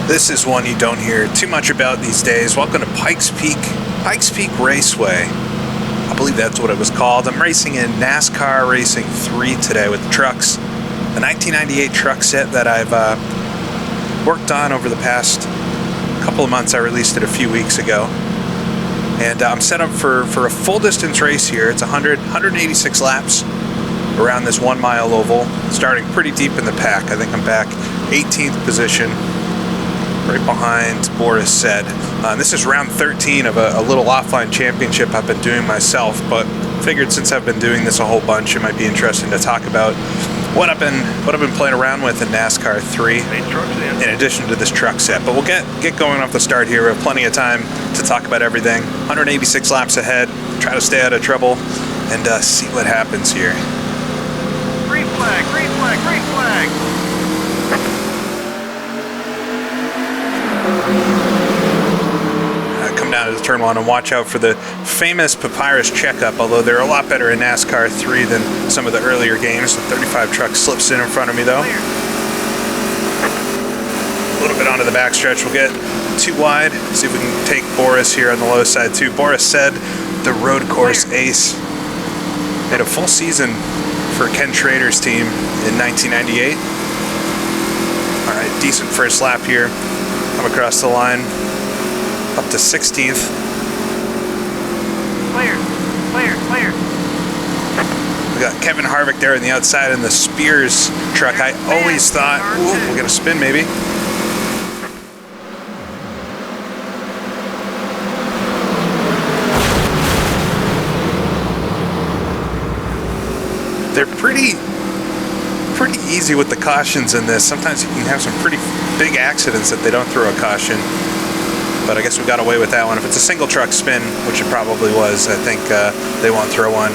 This is one you don't hear too much about these days. Welcome to Pikes Peak Raceway. I believe that's what it was called. I'm racing in NASCAR Racing 3 today with the trucks. The 1998 truck set that I've worked on over the past couple of months. I released it a few weeks ago. And I'm set up for a full distance race here. It's 186 laps around this 1 mile oval, starting pretty deep in the pack. I think I'm back 18th position, right behind Boris said. This is round 13 of a little offline championship I've been doing myself, but figured since I've been doing this a whole bunch, it might be interesting to talk about what I've been playing around with in NASCAR 3 in addition to this truck set. But we'll get going off the start here. We have plenty of time to talk about everything. 186 laps ahead, try to stay out of trouble and see what happens here. Green flag, green flag, green flag! Come down to the turn one and watch out for the famous Papyrus checkup, although they're a lot better in NASCAR 3 than some of the earlier games. The 35 truck slips in front of me though. A little bit onto the backstretch. We'll get too wide. See if we can take Boris here on the low side too. Boris said the road course ace. Had a full season for Ken Schrader's team in 1998. All right, decent first lap here. Come across the line, up to 16th. Clear, clear, clear. We got Kevin Harvick there on the outside in the Spears truck. I always thought, ooh, we're gonna spin maybe. They're pretty easy with the cautions in this. Sometimes you can have some pretty big accidents if they don't throw a caution. But I guess we got away with that one. If it's a single truck spin, which it probably was, I think they won't throw one.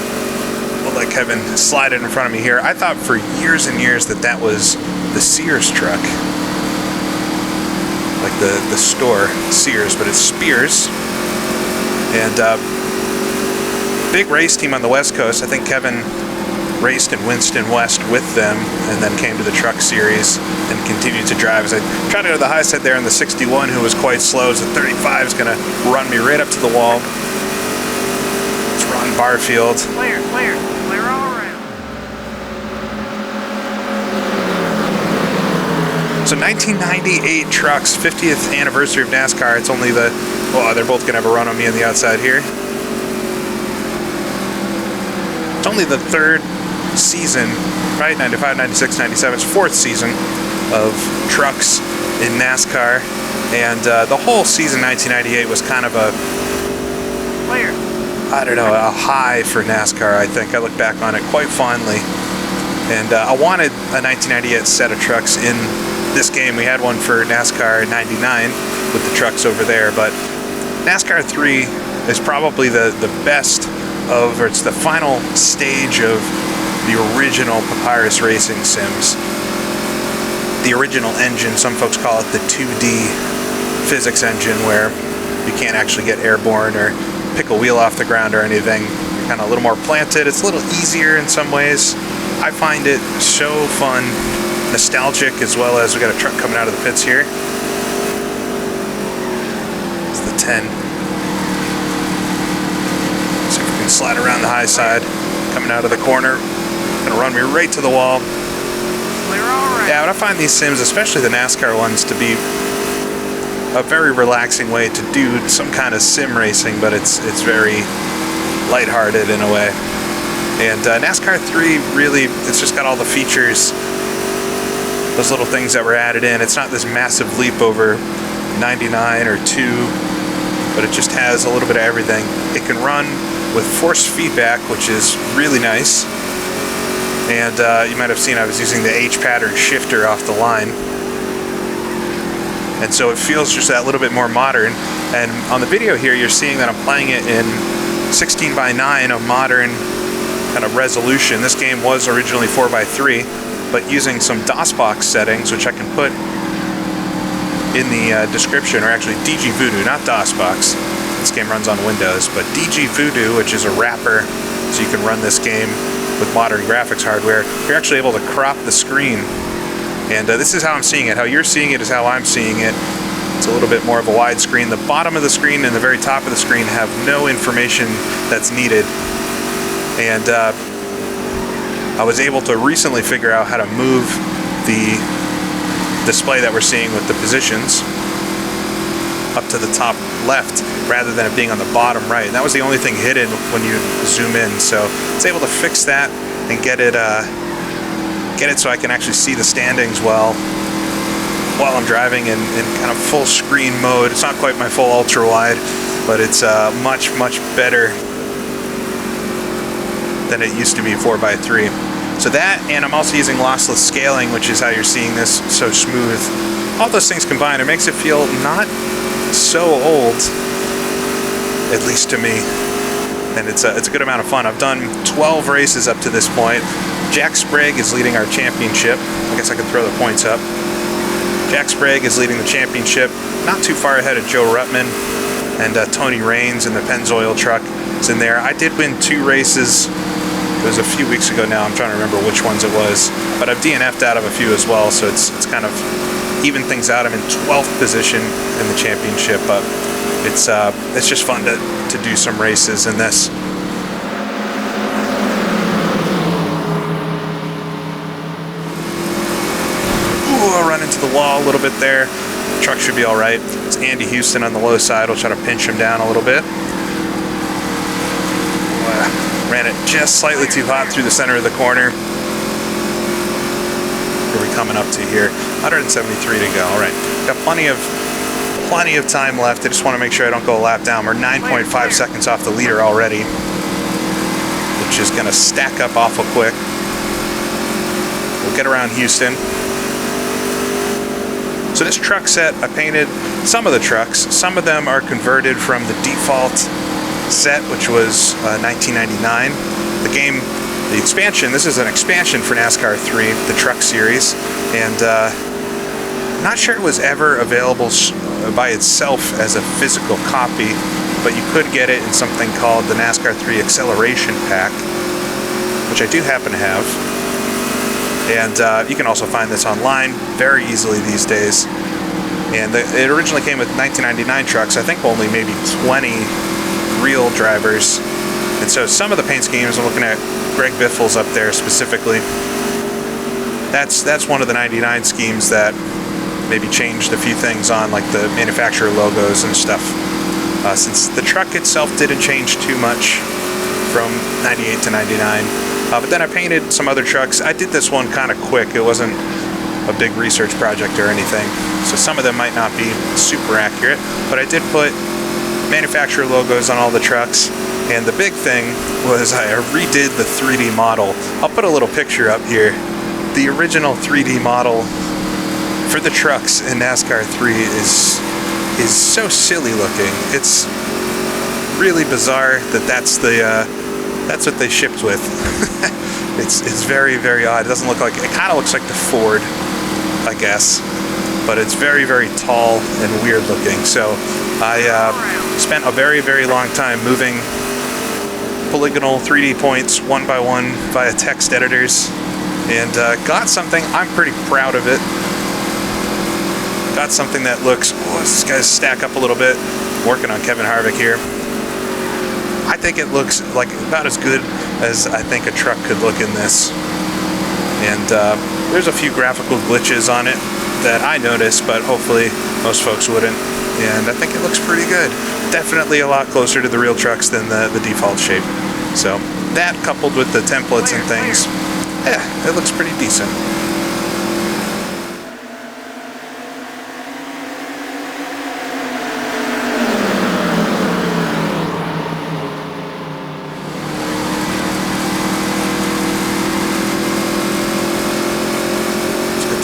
We'll let Kevin slide it in front of me here. I thought for years and years that was the Sears truck. Like the store, Sears, but it's Spears. And big race team on the West Coast. I think Kevin raced in Winston West with them and then came to the truck series and continued to drive. As I tried to go to the high side there in the 61, who was quite slow, as the 35 is going to run me right up to the wall. It's Ron Barfield. Clear, clear, clear all around. So 1998 trucks, 50th anniversary of NASCAR. It's only they're both going to have a run on me on the outside here. It's only the third season, right? 95, 96, 97. It's fourth season of trucks in NASCAR, and the whole season 1998 was kind of a high for NASCAR. I think I look back on it quite fondly, and I wanted a 1998 set of trucks in this game. We had one for NASCAR 99 with the trucks over there, but NASCAR 3 is probably the best of, or it's the final stage of the original Papyrus racing sims. The original engine, some folks call it the 2D physics engine, where you can't actually get airborne or pick a wheel off the ground or anything. You're kind of a little more planted. It's a little easier in some ways. I find it so fun, nostalgic, as well as we got a truck coming out of the pits here. It's the 10. See if we can slide around the high side, coming out of the corner. Gonna run me right to the wall. Yeah, but I find these sims, especially the NASCAR ones, to be a very relaxing way to do some kind of sim racing, but it's very lighthearted in a way. And NASCAR 3 really, it's just got all the features, those little things that were added in. It's not this massive leap over 99 or 2, but it just has a little bit of everything. It can run with force feedback, which is really nice. And you might have seen I was using the H pattern shifter off the line. And so it feels just that little bit more modern. And on the video here, you're seeing that I'm playing it in 16:9, a modern kind of resolution. This game was originally 4:3, but using some DOSBox settings, which I can put in the description, or actually dgvoodoo, not DOSBox. This game runs on Windows, but dgvoodoo, which is a wrapper, so you can run this game with modern graphics hardware. You're actually able to crop the screen And this is how I'm seeing it. How you're seeing it is how I'm seeing it. It's a little bit more of a widescreen. The bottom of the screen and the very top of the screen have no information that's needed. And I was able to recently figure out how to move the display that we're seeing with the positions up to the top left rather than it being on the bottom right. And that was the only thing hidden when you zoom in. So I was able to fix that and get it so I can actually see the standings well while I'm driving in kind of full screen mode. It's not quite my full ultra wide, but it's much better than it used to be 4:3. So that, and I'm also using lossless scaling, which is how you're seeing this so smooth. All those things combined, it makes it feel not so old, at least to me. And it's a good amount of fun. I've done 12 races up to this point. Jack Sprague is leading our championship. I guess I can throw the points up. Jack Sprague is leading the championship, not too far ahead of Joe Ruttman, and Tony Raines in the Pennzoil truck is in there. I did win 2 races. It was a few weeks ago now. I'm trying to remember which ones it was, but I've DNF'd out of a few as well, so it's kind of even things out. I'm in 12th position in the championship, but it's just fun to do some races in this. Ooh, I'll run into the wall a little bit there. The truck should be all right. It's Andy Houston on the low side. We'll try to pinch him down a little bit. Ran it just slightly too hot through the center of the corner. What are we coming up to here? 173 to go. All right, got plenty of time left. I just want to make sure I don't go a lap down. We're 9.5 seconds off the leader already, which is going to stack up awful quick. We'll get around Houston. So this truck set, I painted some of the trucks. Some of them are converted from the default set, which was 1999. The expansion, this is an expansion for NASCAR 3, the truck series, and not sure it was ever available by itself as a physical copy, but you could get it in something called the NASCAR 3 Acceleration Pack, which I do happen to have. And you can also find this online very easily these days. And it originally came with 1999 trucks, I think only maybe 20 real drivers. And so some of the paint schemes, I'm looking at Greg Biffle's up there specifically. That's one of the 99 schemes that maybe changed a few things on, like the manufacturer logos and stuff. Since the truck itself didn't change too much from 98 to 99. But then I painted some other trucks. I did this one kind of quick. It wasn't a big research project or anything. So some of them might not be super accurate, but I did put manufacturer logos on all the trucks. And the big thing was I redid the 3D model. I'll put a little picture up here. The original 3D model for the trucks in NASCAR 3 is so silly looking. It's really bizarre that's what they shipped with. It's very, very odd. It doesn't look like, it kind of looks like the Ford, I guess, but it's very, very tall and weird looking. So I spent a very, very long time moving polygonal 3D points one by one via text editors, and got something. I'm pretty proud of it. Got something that looks, this guy's stack up a little bit. I'm working on Kevin Harvick here. I think it looks like about as good as I think a truck could look in this. And there's a few graphical glitches on it that I noticed, but hopefully most folks wouldn't. And I think it looks pretty good. Definitely a lot closer to the real trucks than the default shape. So that, coupled with the templates and things, yeah, it looks pretty decent.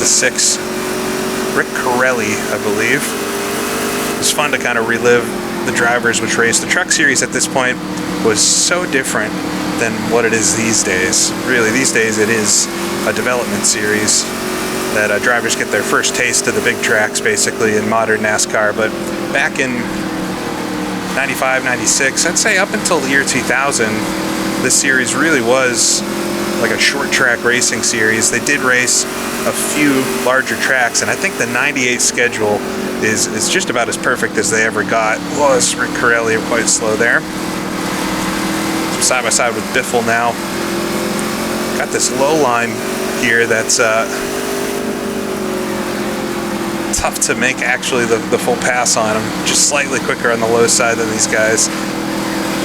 The 6, Rick Corelli, I believe. It's fun to kind of relive the drivers which raced. The truck series at this point was so different than what it is these days. Really, these days it is a development series that drivers get their first taste of the big tracks, basically, in modern NASCAR. But back in 95, 96, I'd say up until the year 2000, this series really was like a short track racing series. They did race a few larger tracks, and I think the 98 schedule is just about as perfect as they ever got. Was Rick Corelli quite slow there. So side by side with Biffle now. Got this low line here that's tough to make actually the full pass on him. Just slightly quicker on the low side than these guys.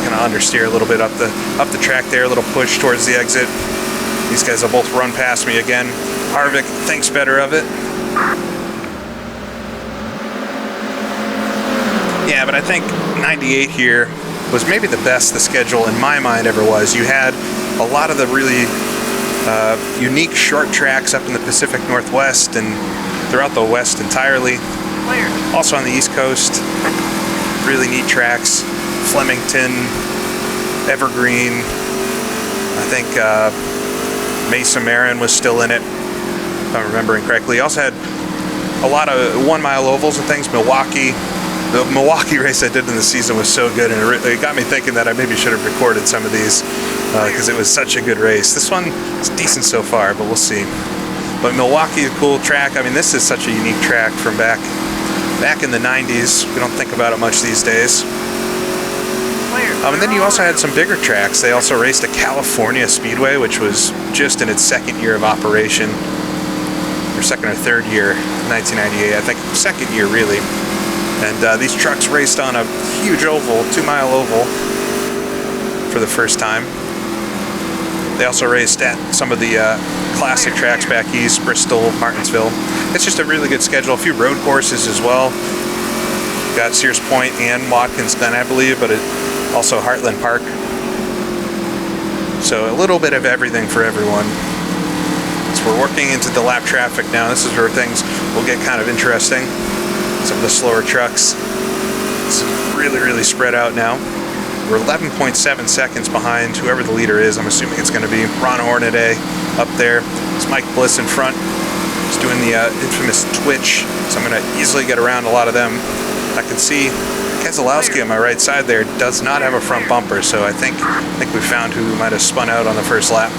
Gonna understeer a little bit up the track there, a little push towards the exit. These guys will both run past me again. Harvick thinks better of it. Yeah, but I think 98 here was maybe the best the schedule in my mind ever was. You had a lot of the really unique short tracks up in the Pacific Northwest and throughout the West entirely. Also on the East Coast, really neat tracks. Flemington, Evergreen, I think Mesa Marin was still in it, if I'm remembering correctly. Also had a lot of 1 mile ovals and things. Milwaukee. The Milwaukee race I did in the season was so good, and it got me thinking that I maybe should have recorded some of these because it was such a good race. This one is decent so far, but we'll see. But Milwaukee is a cool track. I mean, this is such a unique track from back in the 90s. We don't think about it much these days. And then you also had some bigger tracks. They also raced at California Speedway, which was just in its second year of operation, or second or third year, 1998. I think second year really. And these trucks raced on a huge oval, 2 mile oval, for the first time. They also raced at some of the classic tracks back east, Bristol, Martinsville. It's just a really good schedule. A few road courses as well. Got Sears Point and Watkins Glen, I believe, but also Heartland Park. So a little bit of everything for everyone. So we're working into the lap traffic now. This is where things will get kind of interesting. Some of the slower trucks. It's really spread out now. We're 11.7 seconds behind whoever the leader is. I'm assuming it's going to be Ron Hornaday up there. It's Mike Bliss in front. He's doing the infamous twitch, so I'm going to easily get around a lot of them. I can see Keselowski on my right side there does not have a front bumper, so I think we found who might have spun out on the first lap.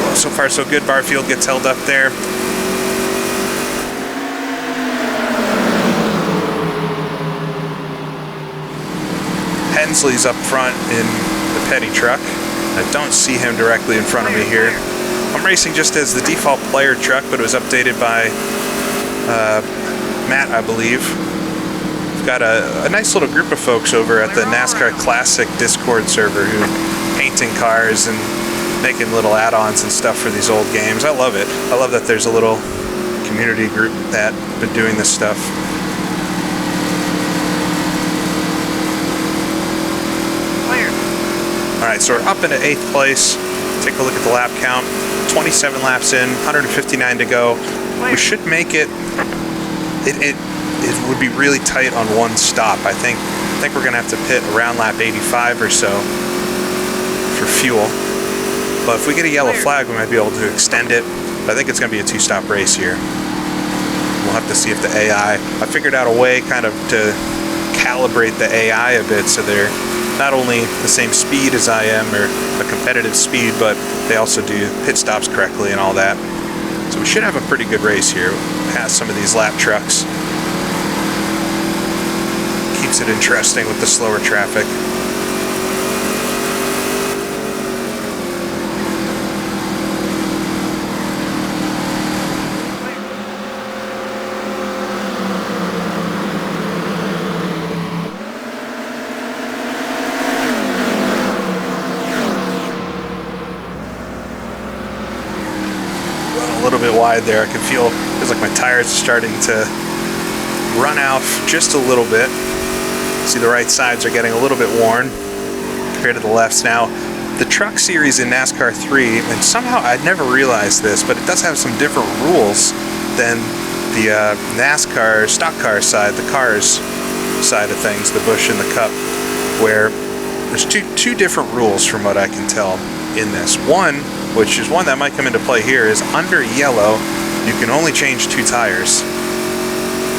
Well, so far so good. Barfield gets held up there. Hensley's up front in the Petty truck. I don't see him directly in front of me here. I'm racing just as the default player truck, but it was updated by Matt, I believe. We've got a nice little group of folks over at the NASCAR Classic Discord server who are painting cars and making little add-ons and stuff for these old games. I love it. I love that there's a little community group that's been doing this stuff. Alright, so we're up into 8th place. Take a look at the lap count. 27 laps in, 159 to go. We should make it. It would be really tight on one stop. I think we're gonna have to pit around lap 85 or so for fuel. But if we get a yellow flag, we might be able to extend it. But I think it's gonna be a 2-stop race here. We'll have to see if the AI. I figured out a way kind of to calibrate the AI a bit so they're not only the same speed as I am, or a competitive speed, but they also do pit stops correctly and all that. So we should have a pretty good race here past some of these lap trucks. Keeps it interesting with the slower traffic. A little bit wide there. I can feel, feels like my tires are starting to run out just a little bit. See, the right sides are getting a little bit worn compared to the lefts. Now, the truck series in NASCAR 3, and somehow I never realized this, but it does have some different rules than the NASCAR stock car side, the cars side of things, the Busch and the Cup, where there's two different rules from what I can tell in this. One, which is one that might come into play here, is under yellow, you can only change 2 tires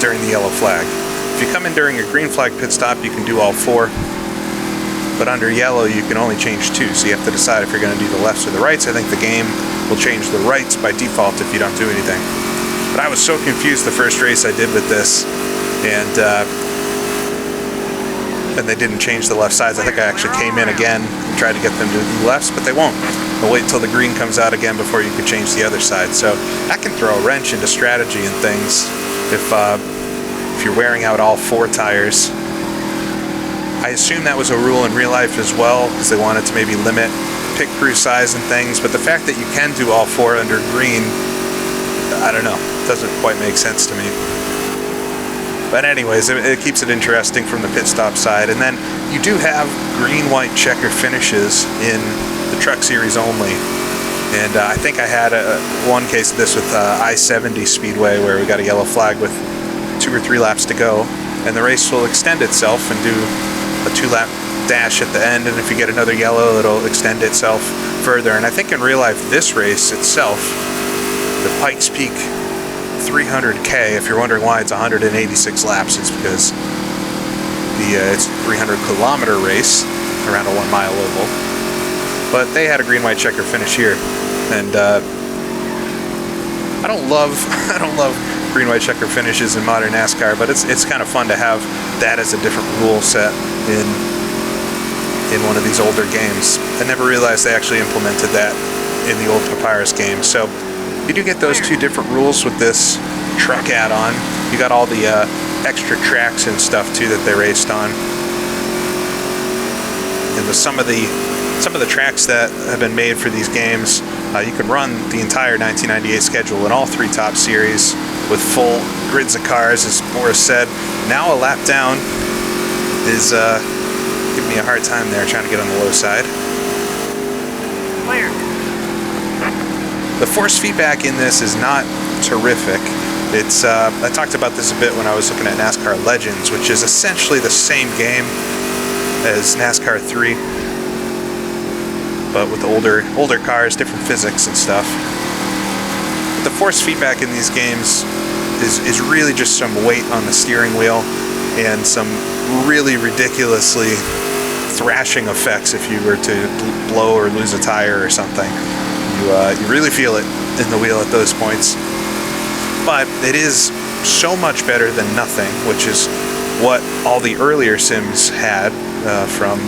during the yellow flag. If you come in during a green flag pit stop, you can do all 4. But under yellow, you can only change 2. So you have to decide if you're going to do the lefts or the rights. I think the game will change the rights by default if you don't do anything. But I was so confused the first race I did with this, and they didn't change the left sides. I think I actually came in again and tried to get them to do lefts, but they won't. They'll wait until the green comes out again before you can change the other side. So that can throw a wrench into strategy and things if you're wearing out all 4 tires. I assume that was a rule in real life as well, because they wanted to maybe limit pit crew size and things, but the fact that you can do all 4 under green, I don't know, doesn't quite make sense to me. But anyways, it keeps it interesting from the pit stop side. And then you do have green, white checker finishes in the Truck Series only. And I think I had one case of this with I-70 Speedway, where we got a yellow flag with 2 or 3 laps to go, and the race will extend itself and do a 2-lap dash at the end, and if you get another yellow, it'll extend itself further. And I think in real life, this race itself, the Pikes Peak 300K, if you're wondering why it's 186 laps, it's because it's a 300-kilometer race around a 1-mile oval. But they had a green-white checker finish here, and I don't love green-white checker finishes in modern NASCAR, but it's kind of fun to have that as a different rule set in one of these older games. I never realized they actually implemented that in the old Papyrus game. So you do get those 2 different rules with this truck add-on. You got all the extra tracks and stuff too that they raced on, and with some of the tracks that have been made for these games, you can run the entire 1998 schedule in all 3 top series with full grids of cars. As Boris said, now a lap down is giving me a hard time there, trying to get on the low side. Clear. The force feedback in this is not terrific. It's I talked about this a bit when I was looking at NASCAR Legends, which is essentially the same game as NASCAR 3, but with older cars, different physics and stuff. But the force feedback in these games is really just some weight on the steering wheel and some really ridiculously thrashing effects if you were to blow or lose a tire or something. You really feel it in the wheel at those points. But it is so much better than nothing, which is what all the earlier sims had from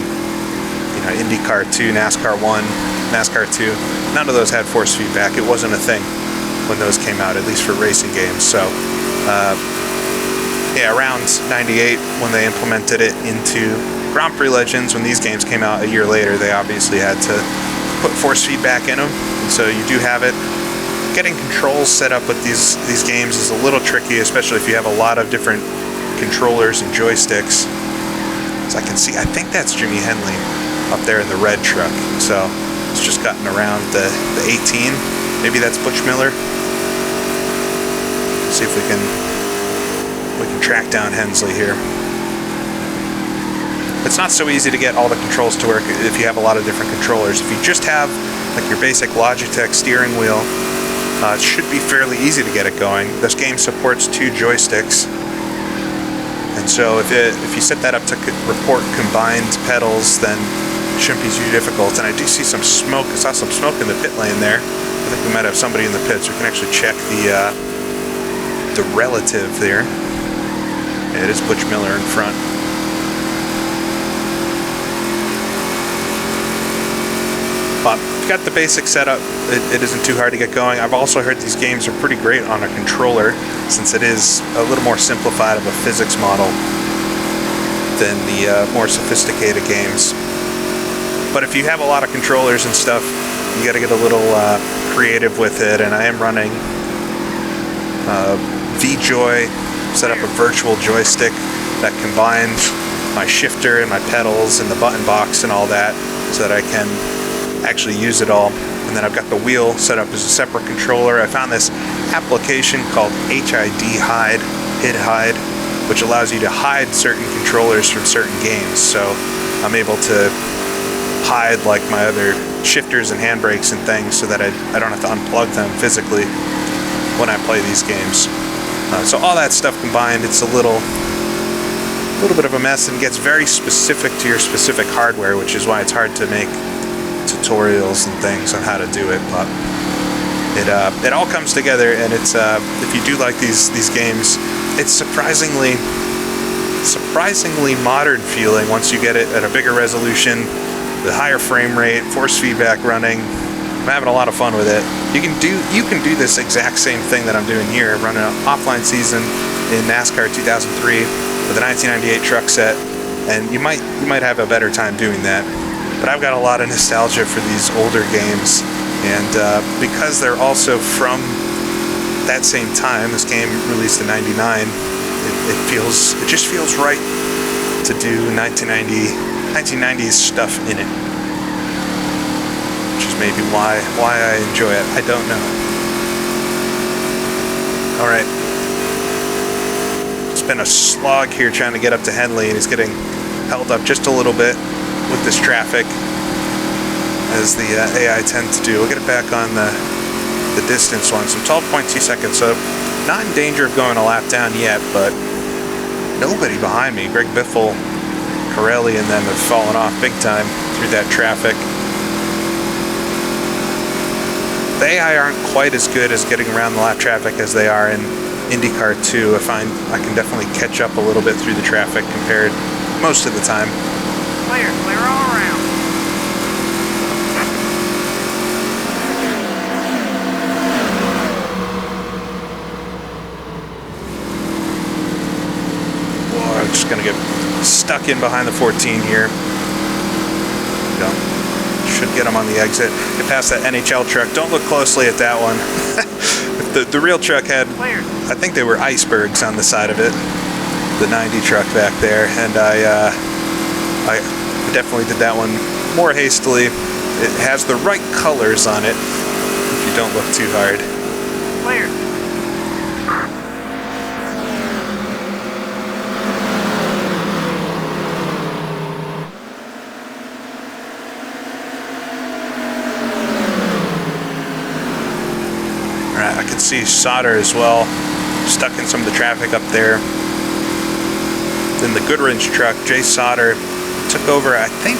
IndyCar 2, NASCAR 1, NASCAR 2. None of those had force feedback. It wasn't a thing when those came out, at least for racing games. So yeah, around 98 when they implemented it into Grand Prix Legends, when these games came out a year later, they obviously had to put force feedback in them. And so you do have it. Getting controls set up with these games is a little tricky, especially if you have a lot of different controllers and joysticks. As I can see, I think that's Jimmy Henley up there in the red truck. So it's just gotten around the 18. Maybe that's Butch Miller. Let's see if we can track down Hensley here. It's not so easy to get all the controls to work if you have a lot of different controllers. If you just have like your basic Logitech steering wheel, it should be fairly easy to get it going. This game supports 2 joysticks, and so if you set that up to report combined pedals, then it shouldn't be too difficult. And I do see some smoke. I saw some smoke in the pit lane there. I think we might have somebody in the pits. We can actually check the relative there. Yeah, it is Butch Miller in front. But if you got the basic setup, it isn't too hard to get going. I've also heard these games are pretty great on a controller, since it is a little more simplified of a physics model than the more sophisticated games. But if you have a lot of controllers and stuff, you got to get a little creative with it. And I am running VJoy, set up a virtual joystick that combines my shifter and my pedals and the button box and all that, so that I can actually use it all. And then I've got the wheel set up as a separate controller. I found this application called HID Hide, which allows you to hide certain controllers from certain games. So I'm able to hide like my other shifters and handbrakes and things, so that I don't have to unplug them physically when I play these games. So all that stuff combined, it's a little bit of a mess, and gets very specific to your specific hardware, which is why it's hard to make tutorials and things on how to do it. But It all comes together, and it's if you do like these games, it's surprisingly modern feeling once you get it at a bigger resolution, the higher frame rate, force feedback running. I'm having a lot of fun with it. You can do this exact same thing that I'm doing here, running an offline season in NASCAR 2003 with a 1998 truck set, and you might have a better time doing that. But I've got a lot of nostalgia for these older games, and because they're also from that same time, this game released in '99, it just feels right to do 1990s stuff in it, which is maybe why I enjoy it. I don't know. All right, it's been a slog here trying to get up to Henley, and he's getting held up just a little bit with this traffic, as the AI tend to do. We'll get it back on the distance one, so 12.2 seconds, so not in danger of going a lap down yet, but nobody behind me. Greg Biffle, Corelli, and them have fallen off big time through that traffic. The AI aren't quite as good as getting around the lap traffic as they are in IndyCar 2. I find I can definitely catch up a little bit through the traffic compared most of the time. Clear all around. Whoa, I'm just gonna get stuck in behind the 14 here. Should get him on the exit. Get past that NHL truck. Don't look closely at that one. the real truck had, I think they were icebergs on the side of it. The 90 truck back there, and I definitely did that one more hastily. It has the right colors on it if you don't look too hard. Clear. Alright, I can see Sauter as well, stuck in some of the traffic up there. Then the Goodwrench truck, Jay Sauter, took over, I think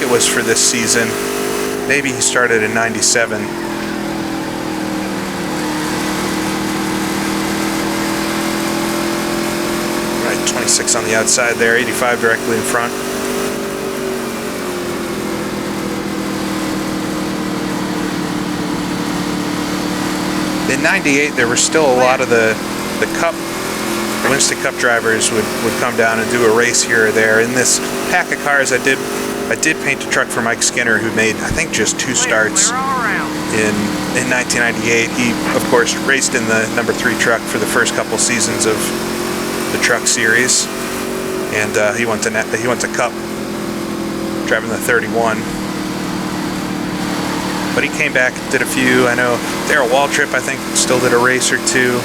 it was for this season. Maybe he started in '97. Right, 26 on the outside there, 85 directly in front. In '98, there were still a lot of the Winston Cup drivers would come down and do a race here or there. In this pack of cars, I did paint a truck for Mike Skinner, who made, I think, just 2 starts in 1998. He, of course, raced in the number 3 truck for the first couple seasons of the Truck Series, and he went to Cup driving the 31. But he came back, did a few. I know Darrell Waltrip, I think, still did a race or 2.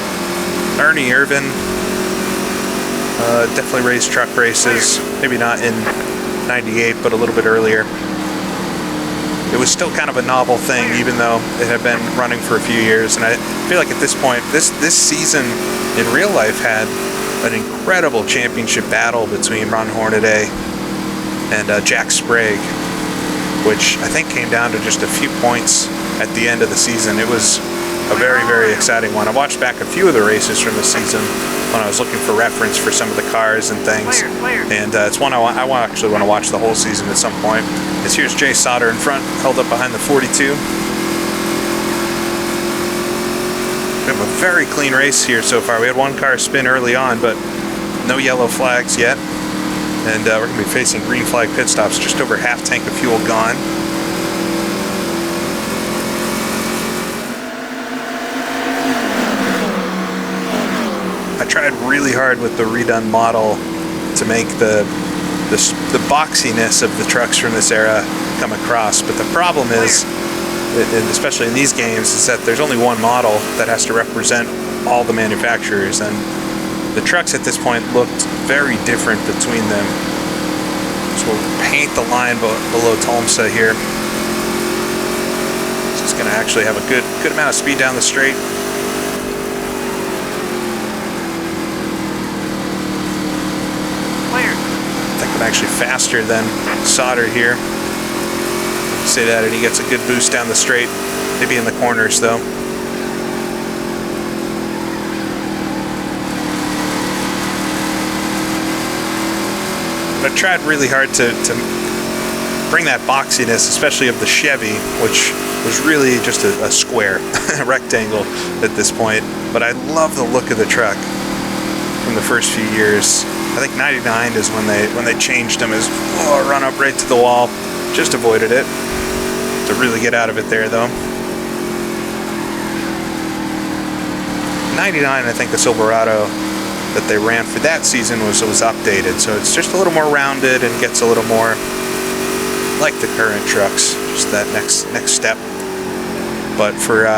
Ernie Irvin definitely raced truck races. Maybe not in '98, but a little bit earlier. It was still kind of a novel thing, even though it had been running for a few years. And I feel like at this point, this season in real life had an incredible championship battle between Ron Hornaday and Jack Sprague, which I think came down to just a few points at the end of the season. It was a very, very exciting one. I watched back a few of the races from the season when I was looking for reference for some of the cars and things. And it's one I actually want to watch the whole season at some point. Because here's Jay Sauter in front, held up behind the 42. We have a very clean race here so far. We had one car spin early on, but no yellow flags yet. And we're going to be facing green flag pit stops, just over half tank of fuel gone. I tried really hard with the redone model to make the boxiness of the trucks from this era come across, but the problem is, and especially in these games, is that there's only one model that has to represent all the manufacturers, and the trucks at this point looked very different between them. So we'll paint the line below Tolmsa here. So it's going to actually have a good amount of speed down the straight. I think I'm actually faster than Sauter here. Say that, and he gets a good boost down the straight. maybe in the corners though. But I tried really hard to bring that boxiness, especially of the Chevy, which was really just a square, a rectangle at this point. But I love the look of the truck from the first few years. I think 99 is when they changed them as run up right to the wall. Just avoided it to really get out of it there though. 99, I think the Silverado that they ran for that season was updated, so it's just a little more rounded and gets a little more like the current trucks, just that next step. But for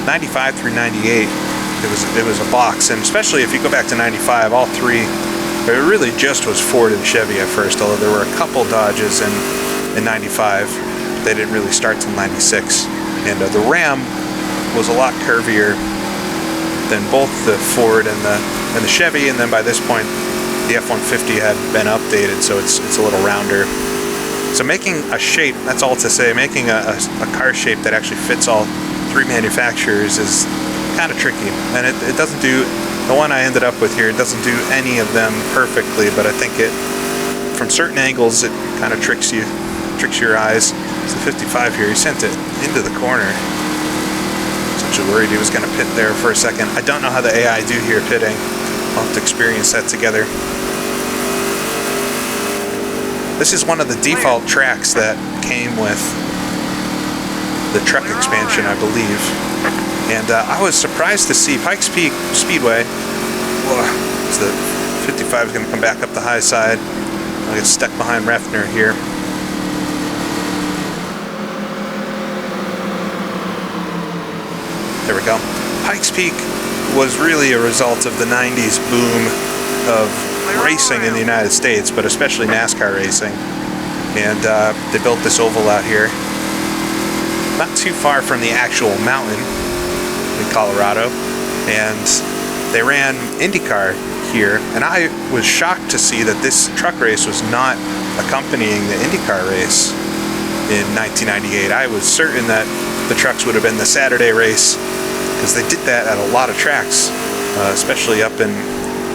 95 through 98, it was a box, and especially if you go back to 95, all three, it really just was Ford and Chevy at first, although there were a couple Dodges in 95. They didn't really start till 96, and the Ram was a lot curvier than both the Ford and the Chevy, and then by this point the F-150 had been updated, so it's a little rounder. So making a shape, that's all to say, making a car shape that actually fits all three manufacturers is kind of tricky, and it doesn't do, the one I ended up with here, it doesn't do any of them perfectly, but I think it, from certain angles, it kind of tricks your eyes. It's the 55 here, he sent it into the corner. Such a worried he was going to pit there for a second. I don't know how the AI do here pitting. I'll have to experience that together. This is one of the default tracks that came with the truck expansion, I believe. And I was surprised to see Pikes Peak Speedway. So the 55 is going to come back up the high side. I'll get stuck behind Refner here. There we go. Pikes Peak was really a result of the 90s boom of racing in the United States, but especially NASCAR racing. And they built this oval out here, not too far from the actual mountain in Colorado, and they ran IndyCar here, and I was shocked to see that this truck race was not accompanying the IndyCar race in 1998. I was certain that the trucks would have been the Saturday race, because they did that at a lot of tracks, especially up in,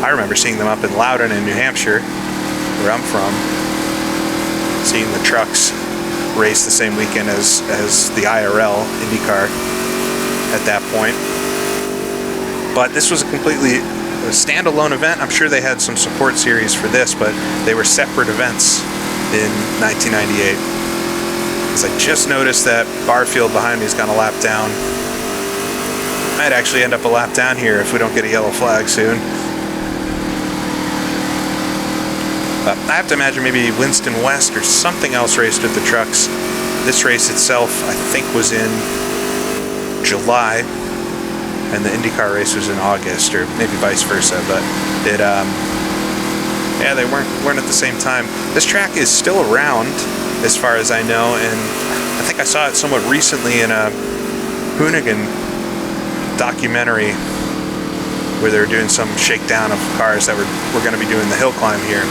I remember seeing them up in Loudon in New Hampshire, where I'm from, seeing the trucks race the same weekend as the IRL IndyCar at that point. But this was a completely standalone event. I'm sure they had some support series for this, but they were separate events in 1998. Because I just noticed that Barfield behind me has gone a lap down. Might actually end up a lap down here if we don't get a yellow flag soon. I have to imagine maybe Winston West or something else raced with the trucks. This race itself, I think, was in July, and the IndyCar race was in August, or maybe vice versa. But it, yeah, they weren't at the same time. This track is still around, as far as I know, and I think I saw it somewhat recently in a Hoonigan documentary where they were doing some shakedown of cars that were going to be doing the hill climb here,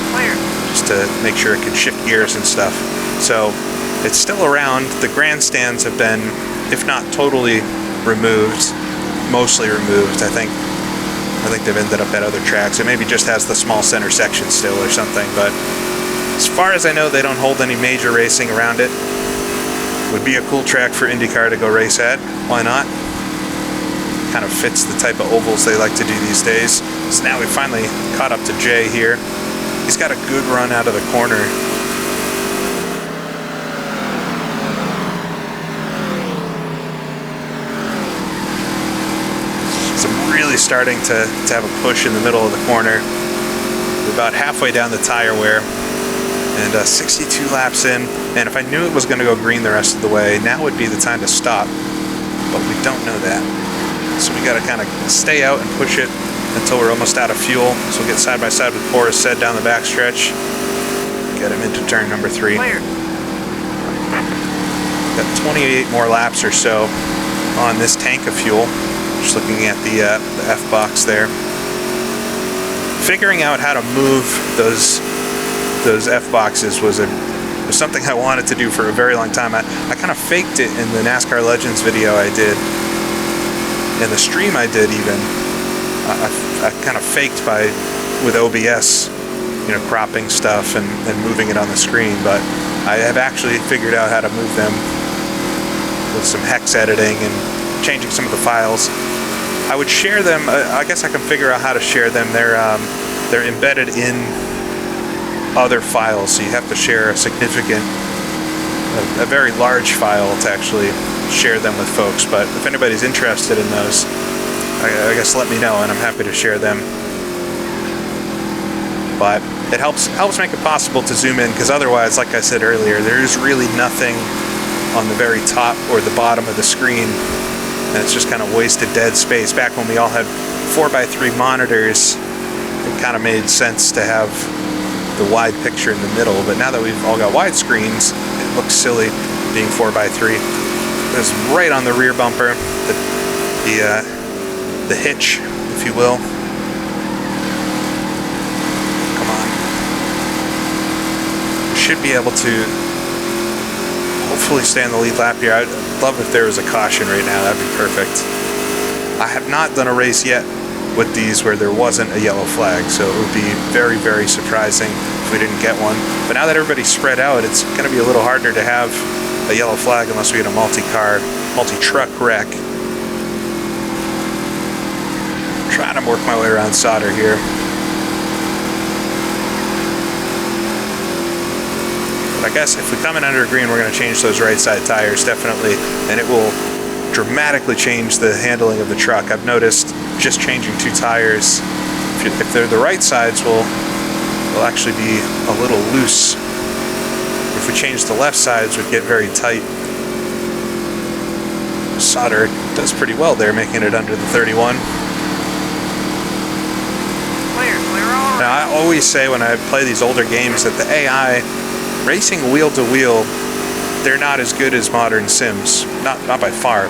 just to make sure it could shift gears and stuff. So it's still around. The grandstands have been, if not totally removed, mostly removed. I think they've ended up at other tracks. It maybe just has the small center section still or something, but as far as I know, they don't hold any major racing around it. Would be a cool track for IndyCar to go race at. Why not? Kind of fits the type of ovals they like to do these days. So now we finally caught up to Jay here. He's got a good run out of the corner. So I'm really starting to have a push in the middle of the corner. We're about halfway down the tire wear, and 62 laps in. And if I knew it was going to go green the rest of the way, now would be the time to stop. But we don't know that. So we got to kind of stay out and push it until we're almost out of fuel. So we'll get side by side with Boris said down the backstretch. Get him into turn number 3. Clear. Got 28 more laps or so on this tank of fuel. Just looking at the F-box there. Figuring out how to move those F-boxes was a It was something I wanted to do for a very long time. I kind of faked it in the NASCAR Legends video I did, in the stream I did even. I kind of faked with OBS, you know, cropping stuff and moving it on the screen, but I have actually figured out how to move them with some hex editing and changing some of the files. I would share them. I guess I can figure out how to share them. They're embedded in other files, so you have to share a very large file to actually share them with folks. But if anybody's interested in those, I guess let me know, and I'm happy to share them. But it helps make it possible to zoom in, because otherwise, like I said earlier, there is really nothing on the very top or the bottom of the screen, and it's just kind of wasted dead space. Back when we all had 4x3 monitors, it kind of made sense to have the wide picture in the middle, but now that we've all got wide screens, it looks silly being 4x3. It's right on the rear bumper, the hitch, if you will. Come on. We should be able to hopefully stay on the lead lap here. I'd love if there was a caution right now. That'd be perfect. I have not done a race yet with these where there wasn't a yellow flag, so it would be very, very surprising if we didn't get one. But now that everybody's spread out, it's going to be a little harder to have a yellow flag unless we get a multi-truck wreck. Trying to work my way around solder here. But I guess if we come in under green, we're going to change those right side tires, definitely, and it will dramatically change the handling of the truck. I've noticed just changing 2 tires, if they're the right sides, will actually be a little loose. If we change the left sides, we'd get very tight. Solder does pretty well there, making it under the 31. Now, I always say when I play these older games that the AI racing wheel to wheel, they're not as good as modern sims, not by far.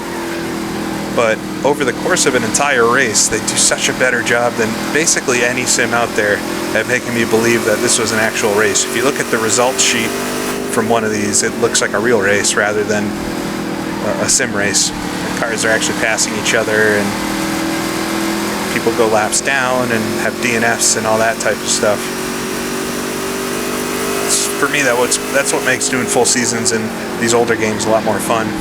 But over the course of an entire race, they do such a better job than basically any sim out there at making me believe that this was an actual race. If you look at the results sheet from one of these, it looks like a real race rather than a sim race. The cars are actually passing each other, and people go laps down and have DNFs and all that type of stuff. For me, that's what makes doing full seasons in these older games a lot more fun.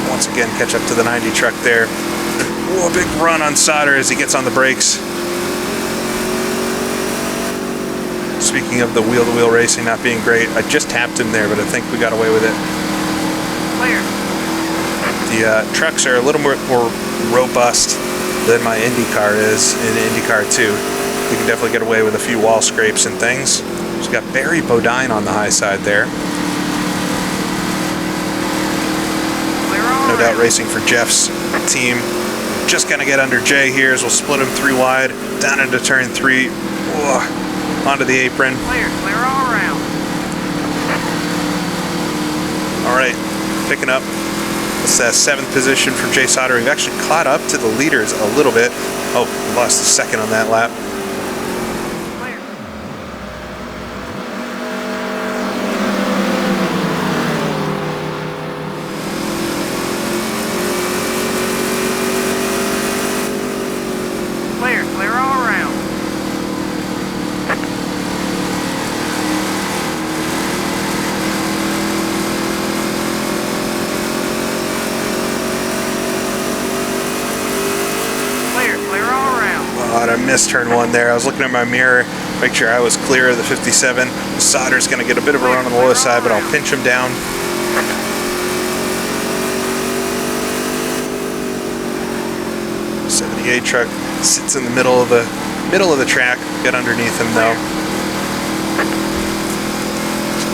Once again, catch up to the 90 truck there. Whoa, big run on solder as he gets on the brakes. Speaking of the wheel-to-wheel racing not being great, I just tapped him there, but I think we got away with it. Clear. The trucks are a little more robust than my IndyCar is in IndyCar 2. You can definitely get away with a few wall scrapes and things. Just got Barry Bodine on the high side there. No doubt racing for Jeff's team. Just gonna get under Jay here as we'll split him 3 wide, down into turn 3. Whoa, onto the apron. Clear all around. All right, picking up. It's that 7th position from Jay Sauter. We've actually caught up to the leaders a little bit. Oh, we lost a second on that lap. Clear all around. Clear all around. Oh, I missed turn 1 there. I was looking at my mirror, make sure I was clear of the 57. Sauter's going to get a bit of a run on the low side, but I'll pinch him down. '78 truck sits in the middle of the track. Get underneath him though.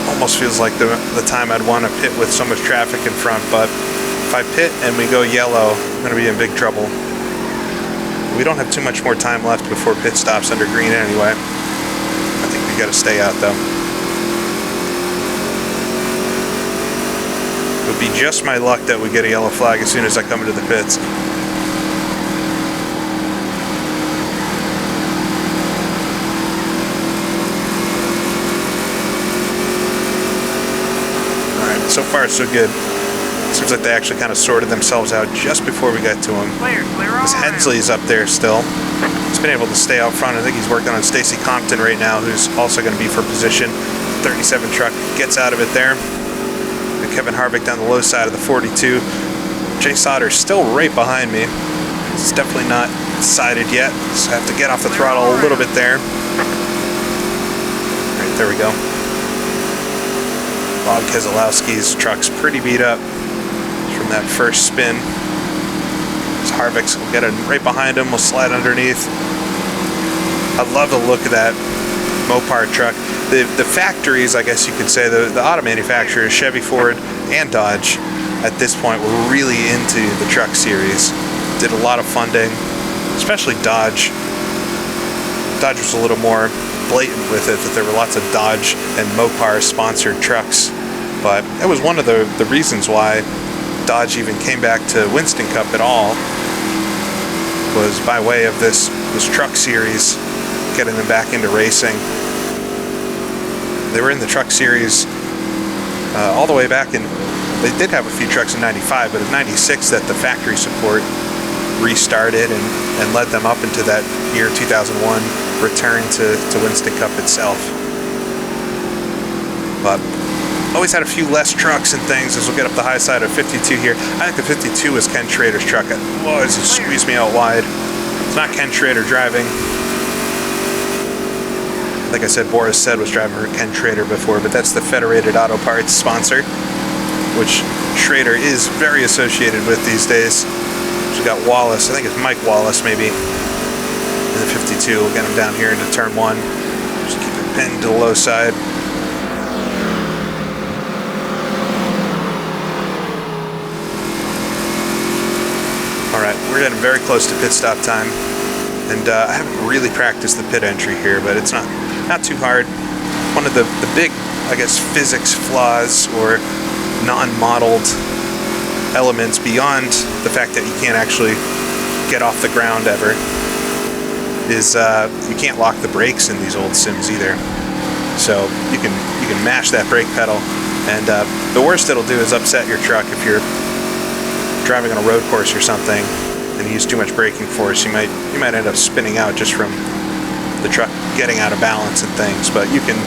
Almost feels like the time I'd want to pit with so much traffic in front, but if I pit and we go yellow, I'm going to be in big trouble. We don't have too much more time left before pit stops under green anyway. I think we got to stay out though. It would be just my luck that we get a yellow flag as soon as I come into the pits. far, so good. Seems like they actually kind of sorted themselves out just before we got to him. Clear all Because Hensley's up there still. He's been able to stay out front. I think he's working on Stacy Compton right now, who's also going to be for position. 37 truck gets out of it there. And Kevin Harvick down the low side of the 42. Jay Sauter's still right behind me. It's definitely not decided yet, so I have to get off the throttle a little bit there. Right, there we go. Bob Keselowski's truck's pretty beat up from that first spin. Harvick's will get it right behind him, we'll slide underneath. I love the look of that Mopar truck. The factories, I guess you could say, the auto manufacturers, Chevy, Ford, and Dodge, at this point were really into the truck series. Did a lot of funding, especially Dodge. Dodge was a little more blatant with it, that there were lots of Dodge and Mopar sponsored trucks. But it was one of the reasons why Dodge even came back to Winston Cup at all, was by way of this truck series, getting them back into racing. They were in the truck series all the way back in, they did have a few trucks in 95, but in 96 that the factory support restarted and led them up into that year 2001 return to Winston Cup itself. But always had a few less trucks and things as we'll get up the high side of 52 here. I think the 52 was Ken Schrader's truck. Whoa, as he squeezed me out wide. It's not Ken Schrader driving. Like I said, Boris said was driving for Ken Schrader before, but that's the Federated Auto Parts sponsor, which Schrader is very associated with these days. We got Wallace, I think it's Mike Wallace maybe, in the 52. We'll get him down here into turn 1. Just keep it pinned to the low side. Alright, we're getting very close to pit stop time, and I haven't really practiced the pit entry here, but it's not too hard. One of the big, I guess, physics flaws or non-modeled elements beyond the fact that you can't actually get off the ground ever is you can't lock the brakes in these old sims either. So you can mash that brake pedal, and the worst it'll do is upset your truck if you're driving on a road course or something and you use too much braking force. You might end up spinning out just from the truck getting out of balance and things. But you can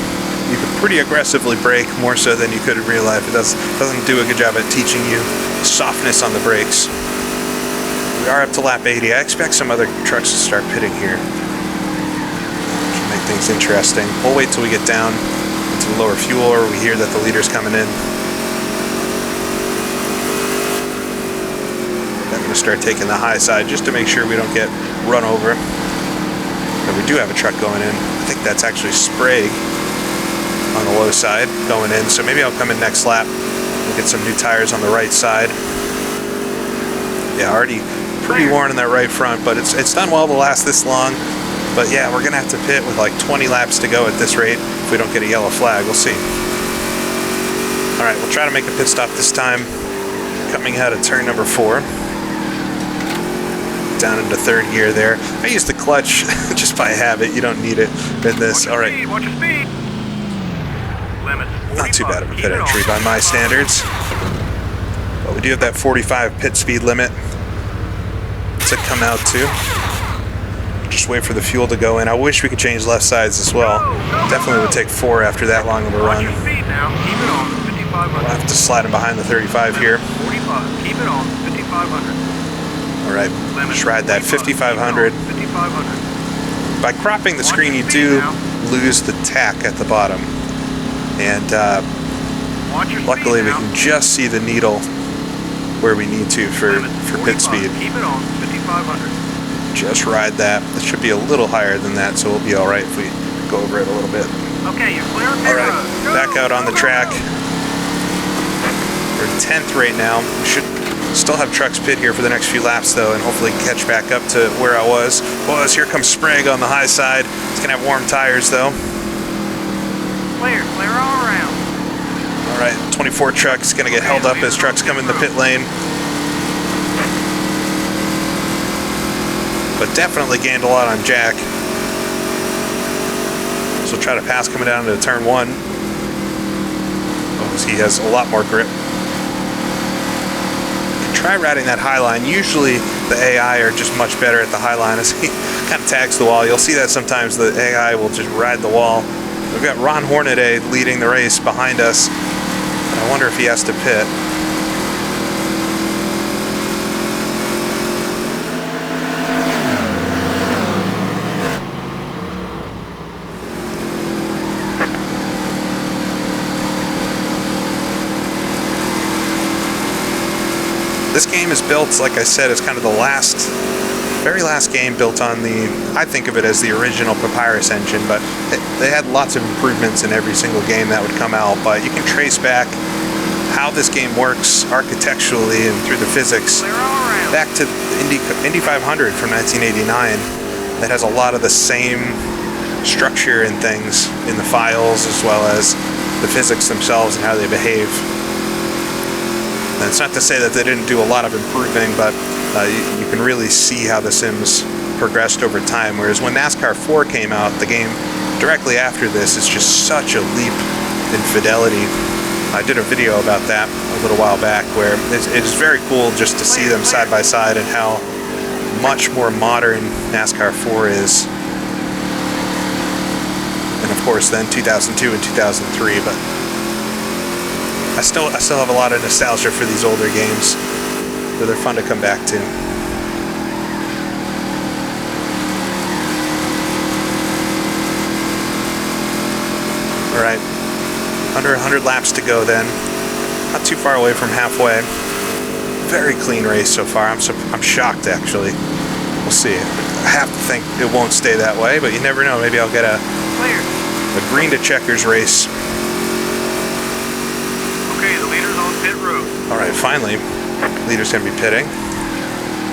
pretty aggressively brake, more so than you could in real life. It doesn't do a good job at teaching you softness on the brakes. We are up to lap 80. I expect some other trucks to start pitting here, which will make things interesting. We'll wait till we get down into the lower fuel, or we hear that the leader's coming in. I'm going to start taking the high side just to make sure we don't get run over. But we do have a truck going in. I think that's actually Sprague on the low side going in, so maybe I'll come in next lap. We'll get some new tires on the right side. Yeah, already pretty worn in that right front, but it's done well to last this long. But yeah, we're gonna have to pit with like 20 laps to go at this rate if we don't get a yellow flag. We'll see. All right, we'll try to make a pit stop this time. Coming out of turn number 4. Down into third gear there. I use the clutch just by habit. You don't need it in this. All right. Watch your speed. Not too bad of a pit entry by my standards. But we do have that 45 pit speed limit to come out to. Just wait for the fuel to go in. I wish we could change left sides as well. Definitely would take 4 after that long of a run. We'll have to slide him behind the 35 here. 45. Keep it on. 5,500. All right, just ride that 5,500. By cropping the screen, you do lose the tack at the bottom. And luckily we can just see the needle where we need to for pit speed. Keep it on. 5,500. Just ride that. It should be a little higher than that, so we'll be all right if we go over it a little bit. Okay, you're clear. All right, back out on the track. We're 10th right now. We should still have trucks pit here for the next few laps, though, and hopefully catch back up to where I was. Here comes Sprague on the high side. He's going to have warm tires, though. Clear all around. All right, 24 truck's going to get held up as trucks come in the pit lane. But definitely gained a lot on Jack. So try to pass coming down into turn 1. He has a lot more grip. try riding that high line. Usually the AI are just much better at the high line as he kind of tags the wall. You'll see that sometimes the AI will just ride the wall. We've got Ron Hornaday leading the race behind us. I wonder if he has to pit. This game is built, like I said, it's kind of the very last game built on I think of it as the original Papyrus engine, but they had lots of improvements in every single game that would come out, but you can trace back how this game works architecturally and through the physics back to Indy 500 from 1989 that has a lot of the same structure and things in the files as well as the physics themselves and how they behave. And it's not to say that they didn't do a lot of improving, but you can really see how the Sims progressed over time. Whereas when NASCAR 4 came out, the game directly after this is just such a leap in fidelity. I did a video about that a little while back where it's very cool just to see them side by side and how much more modern NASCAR 4 is. And of course then 2002 and 2003, but I still have a lot of nostalgia for these older games, so they're fun to come back to. All right, under 100 laps to go then. Not too far away from halfway. Very clean race so far. I'm shocked actually. We'll see. I have to think it won't stay that way, but you never know. Maybe I'll get a green to checkers race. Okay, the leader's on pit road. All right, finally, leader's gonna be pitting.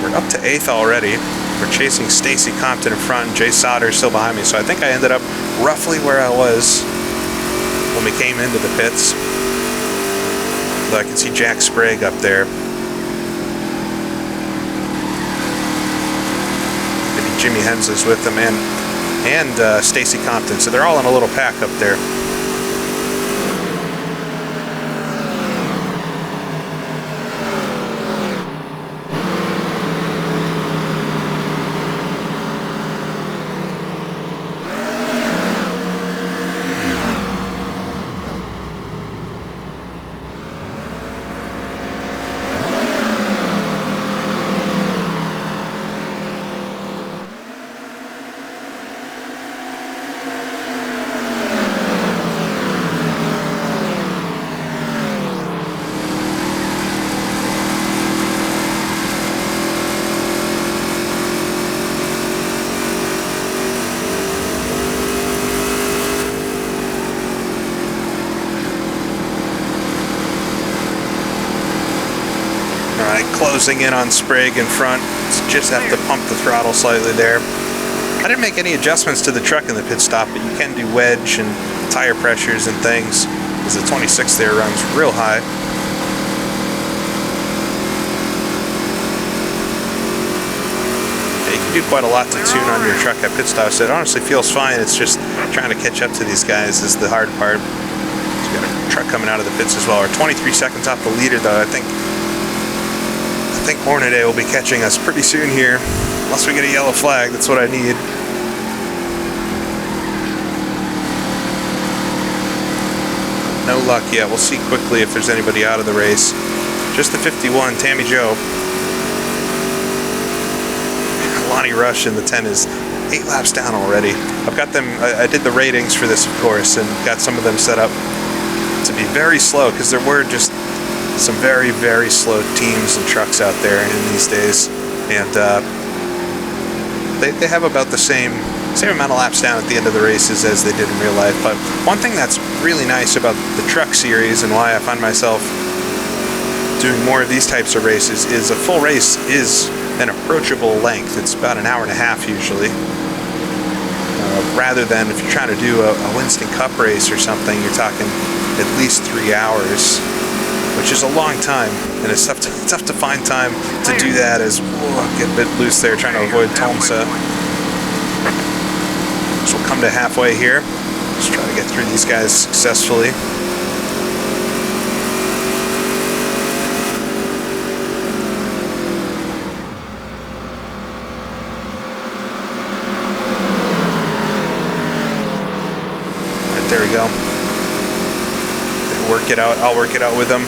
We're up to 8th already. We're chasing Stacy Compton in front and Jay Sauter still behind me. So I think I ended up roughly where I was when we came into the pits. Although I can see Jack Sprague up there. Maybe Jimmy Hensley's with them and Stacy Compton. So they're all in a little pack up there. Closing in on Sprague in front. Just have to pump the throttle slightly there. I didn't make any adjustments to the truck in the pit stop, but you can do wedge and tire pressures and things, because the 26 there runs real high. Yeah, you can do quite a lot to tune on your truck at pit stop, so it honestly feels fine. It's just trying to catch up to these guys is the hard part. We've got a truck coming out of the pits as well. We're 23 seconds off the leader, though. I think Hornaday will be catching us pretty soon here, unless we get a yellow flag. That's what I need. No luck yet. We'll see quickly if there's anybody out of the race. Just the 51, Tammy Jo. Lonnie Rush in the 10 is 8 laps down already. I've got them, I did the ratings for this, of course, and got some of them set up to be very slow, because there were just some very, very slow teams and trucks out there in these days, and they have about the same amount of laps down at the end of the races as they did in real life. But one thing that's really nice about the truck series and why I find myself doing more of these types of races is a full race is an approachable length. It's about an hour and a half usually, rather than if you're trying to do a Winston Cup race or something, you're talking at least 3 hours, which is a long time, and it's tough to find time to do that as get a bit loose there trying to avoid Tomsa. So we'll come to halfway here. Let's try to get through these guys successfully. There we go. Work it out. I'll work it out with them.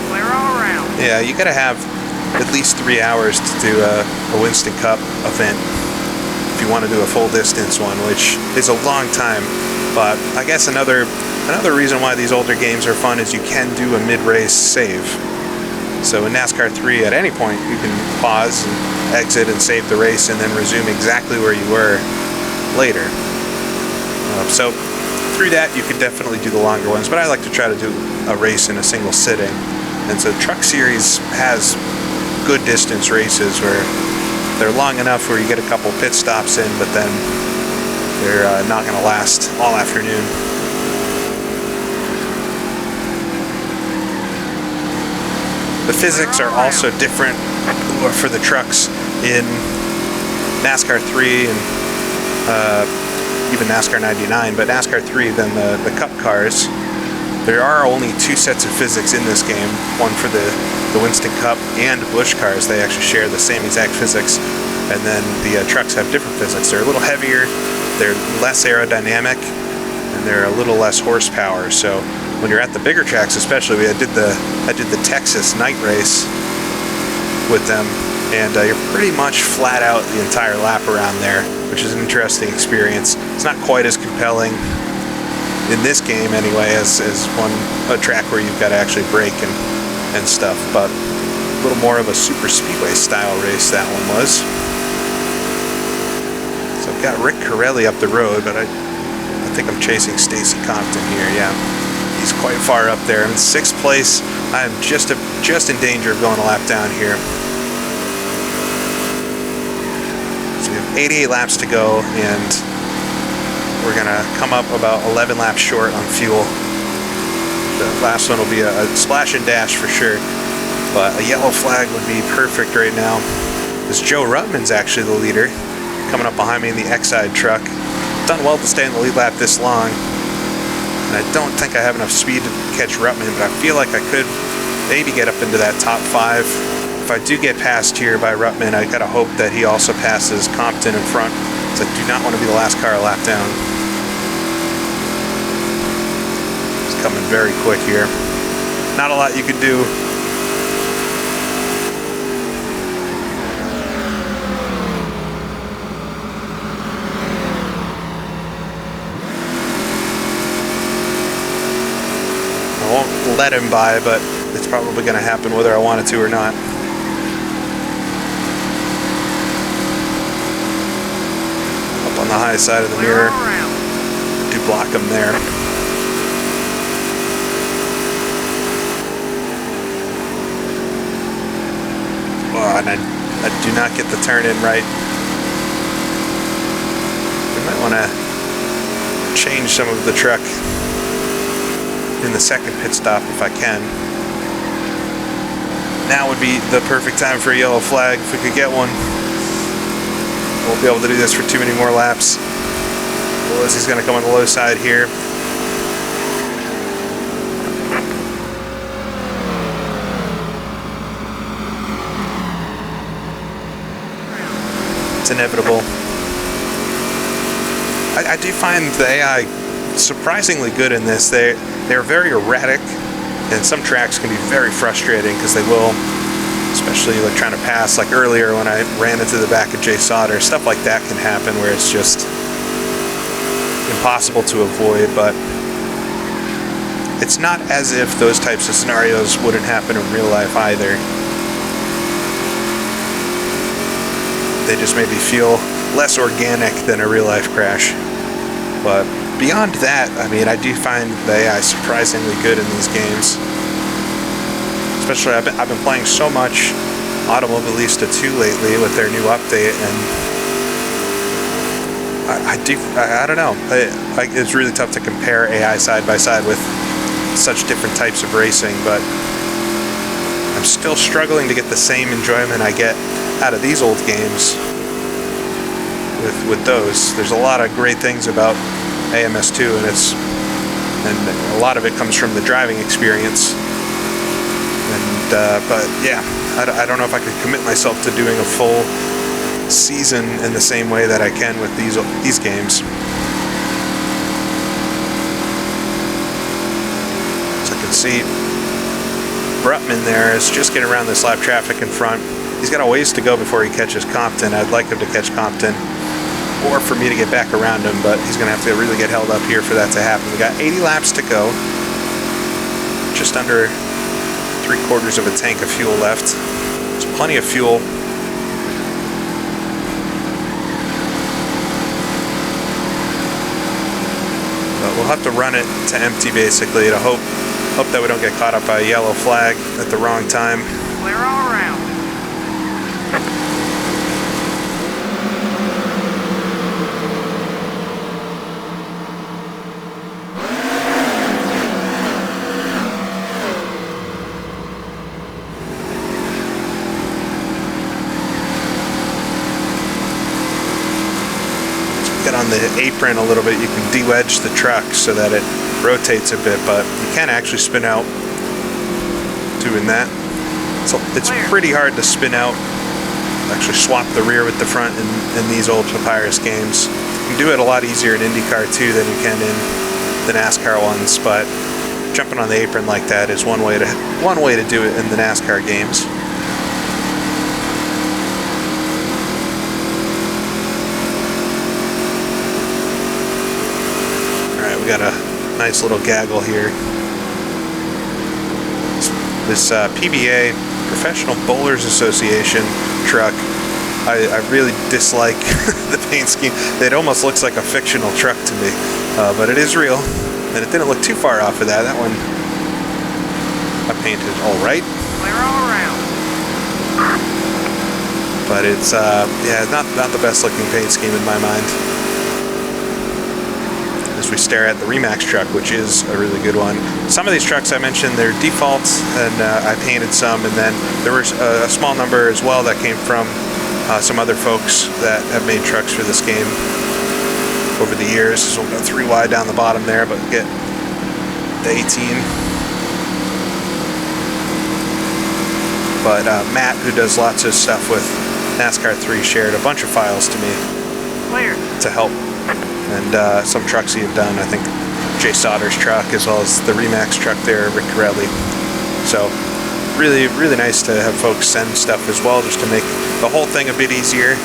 Clear all around. Yeah, you gotta have at least 3 hours to do a Winston Cup event if you want to do a full distance one, which is a long time. But I guess another reason why these older games are fun is you can do a mid-race save. So in NASCAR 3, at any point, you can pause and exit and save the race and then resume exactly where you were later. So through that, you could definitely do the longer ones, but I like to try to do a race in a single sitting. And so Truck Series has good distance races where they're long enough where you get a couple pit stops in, but then they're not going to last all afternoon. The physics are also different for the trucks in NASCAR 3 and even NASCAR 99, but NASCAR 3 than the Cup cars. There are only 2 sets of physics in this game, one for the Winston Cup and Busch cars. They actually share the same exact physics, and then the trucks have different physics. They're a little heavier, they're less aerodynamic, and they're a little less horsepower. So when you're at the bigger tracks, especially, I did the Texas night race with them, and you're pretty much flat out the entire lap around there, which is an interesting experience. It's not quite as compelling in this game anyway as a track where you've got to actually brake and stuff, but a little more of a super speedway style race that one was. So I've got Rick Corelli up the road, but I think I'm chasing Stacy Compton here. Yeah, he's quite far up there. I'm in 6th place. I'm just in danger of going a lap down here. So we have 88 laps to go, and we're gonna come up about 11 laps short on fuel. The last one will be a splash and dash for sure, but a yellow flag would be perfect right now. This Joe Ruttman's actually the leader, coming up behind me in the X-side truck. Done well to stay in the lead lap this long, and I don't think I have enough speed to catch Ruttman, but I feel like I could maybe get up into that top 5. If I do get passed here by Ruttman, I gotta hope that he also passes Compton in front, because I do not want to be the last car a lap down. He's coming very quick here. Not a lot you can do. I won't let him by, but it's probably going to happen whether I want it to or not. Up on the high side of the mirror. Do block him there. Oh, and I do not get the turn in right. I might want to change some of the truck in the second pit stop if I can. Now would be the perfect time for a yellow flag if we could get one. Won't be able to do this for too many more laps. He's going to come on the low side here. It's inevitable. I do find the AI surprisingly good in this. They're very erratic, and some tracks can be very frustrating because they will, especially like trying to pass, like earlier when I ran into the back of Jay Sauter, stuff like that can happen where it's just impossible to avoid. But it's not as if those types of scenarios wouldn't happen in real life either. They just maybe feel less organic than a real life crash. But beyond that, I mean, I do find the AI surprisingly good in these games. Especially, I've been playing so much Automobilista 2 lately with their new update, and I don't know. It's really tough to compare AI side by side with such different types of racing, but I'm still struggling to get the same enjoyment I get out of these old games with those. There's a lot of great things about AMS2, and a lot of it comes from the driving experience. But yeah, I don't know if I could commit myself to doing a full season in the same way that I can with these games. see Brutman there is just getting around this lap traffic in front. He's got a ways to go before he catches Compton. I'd like him to catch Compton, or for me to get back around him, but he's going to have to really get held up here for that to happen. We got 80 laps to go. Just under 3/4 of a tank of fuel left. There's plenty of fuel. But we'll have to run it to empty basically to hope that we don't get caught up by a yellow flag at the wrong time. Clear all around. Get on the apron a little bit, you can de-wedge the truck so that it rotates a bit, but you can actually spin out doing that. So it's pretty hard to spin out, actually swap the rear with the front in these old Papyrus games. You can do it a lot easier in IndyCar too than you can in the NASCAR ones, but jumping on the apron like that is one way to do it in the NASCAR games. Got a nice little gaggle here. This PBA, Professional Bowlers Association truck, I really dislike the paint scheme. It almost looks like a fictional truck to me, but it is real, and it didn't look too far off of that. That one I painted all right. Clear all around. But it's yeah, not the best looking paint scheme in my mind. As we stare at the Remax truck, which is a really good one. Some of these trucks I mentioned, they're defaults, and I painted some, and then there was a small number as well that came from some other folks that have made trucks for this game over the years. So we'll go 3 wide down the bottom there, but get the 18. But Matt, who does lots of stuff with NASCAR 3, shared a bunch of files to me Clear. to help. And some trucks he had done, I think Jay Sauter's truck, as well as the Remax truck there, Rick Corelli. So really, really nice to have folks send stuff as well, just to make the whole thing a bit easier.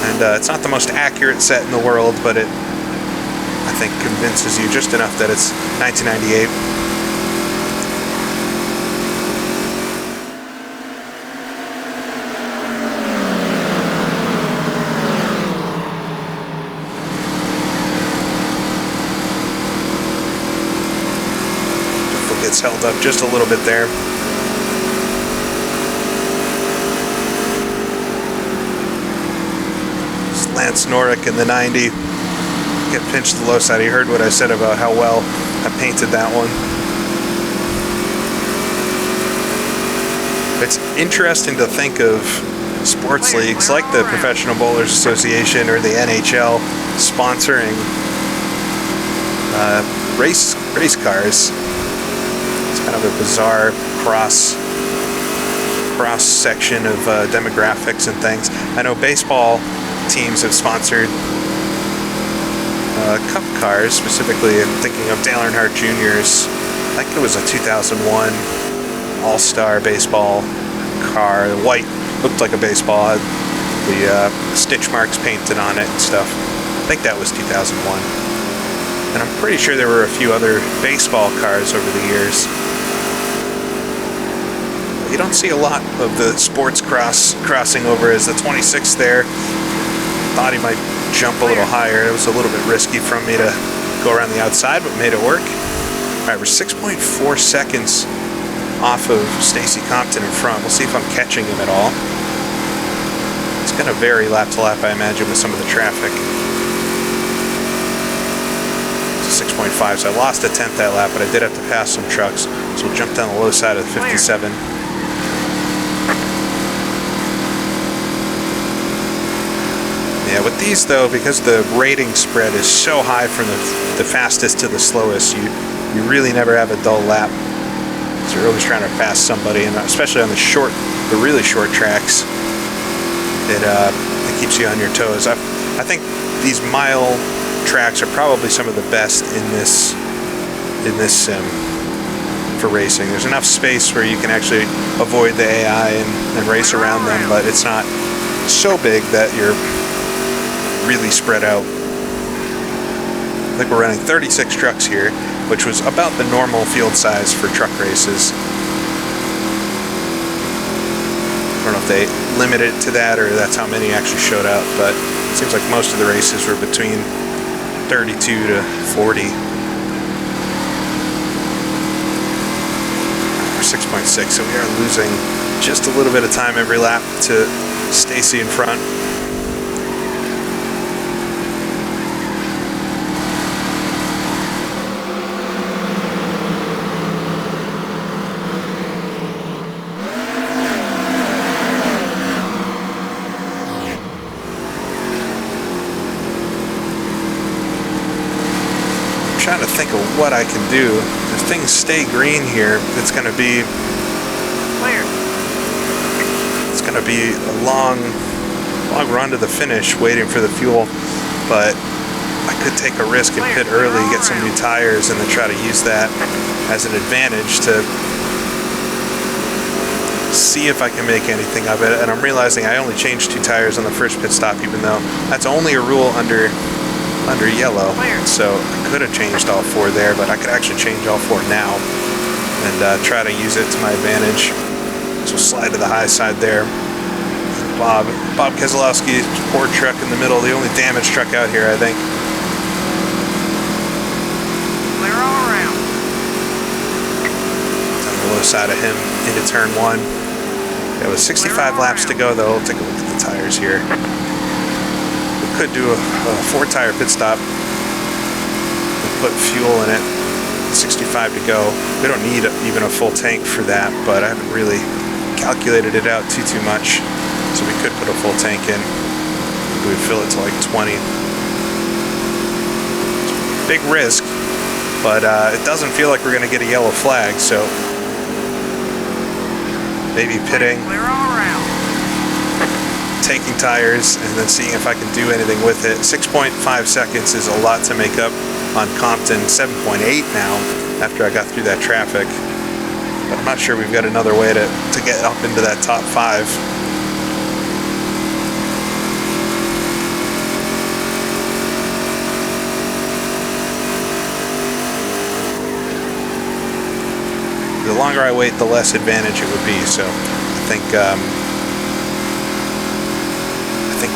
And it's not the most accurate set in the world, but it, I think, convinces you just enough that it's 1998. Gets held up just a little bit there. It's Lance Norrick in the 90. Get pinched to the low side. He heard what I said about how well I painted that one. It's interesting to think of sports leagues like the Professional Bowlers Association or the NHL sponsoring race cars. Kind of a bizarre cross section of demographics and things. I know baseball teams have sponsored cup cars, specifically. I'm thinking of Dale Earnhardt Jr.'s, I think it was a 2001 All-Star baseball car. The white looked like a baseball, had the stitch marks painted on it and stuff. I think that was 2001. And I'm pretty sure there were a few other baseball cars over the years. You don't see a lot of the sports crossing over as the 26th there. Thought he might jump a little higher. It was a little bit risky from me to go around the outside, but made it work. All right, we're 6.4 seconds off of Stacy Compton in front. We'll see if I'm catching him at all. It's going to vary lap to lap, I imagine, with some of the traffic. 6.5, so I lost a tenth that lap, but I did have to pass some trucks, so we'll jump down the low side of 57. Yeah, with these though, because the rating spread is so high from the fastest to the slowest, you really never have a dull lap. So you're always trying to pass somebody, and especially on the really short tracks, it keeps you on your toes. I think these mile tracks are probably some of the best in this sim. for racing. There's enough space where you can actually avoid the AI and race around them, but it's not so big that you're really spread out. I think we're running 36 trucks here, which was about the normal field size for truck races. I don't know if they limited it to that or that's how many actually showed up, but it seems like most of the races were between 32 to 40. 6.6, so we are losing just a little bit of time every lap to Stacy in front. I'm trying to think of what I can do. If things stay green here, it's going to be a long run to the finish waiting for the fuel, but I could take a risk and pit early, get some new tires, and then try to use that as an advantage to see if I can make anything of it. And I'm realizing I only changed 2 tires on the first pit stop, even though that's only a rule under yellow, so I could have changed all 4 there, but I could actually change all 4 now and try to use it to my advantage. So slide to the high side there. Bob Keselowski, Ford truck in the middle, the only damaged truck out here, I think. Clear all around. On the low side of him into turn 1. Yeah, with 65 laps to go, though, we'll take a look at the tires here. We could do a 4-tire pit stop. We'll put fuel in it. 65 to go. We don't need even a full tank for that, but I haven't really calculated it out too much. So we could put a full tank in. We would fill it to like 20. Big risk, but it doesn't feel like we're going to get a yellow flag, so maybe pitting, taking tires, and then seeing if I can do anything with it. 6.5 seconds is a lot to make up on Compton. 7.8 now after I got through that traffic. But I'm not sure we've got another way to get up into that top 5. The longer I wait, the less advantage it would be. So I think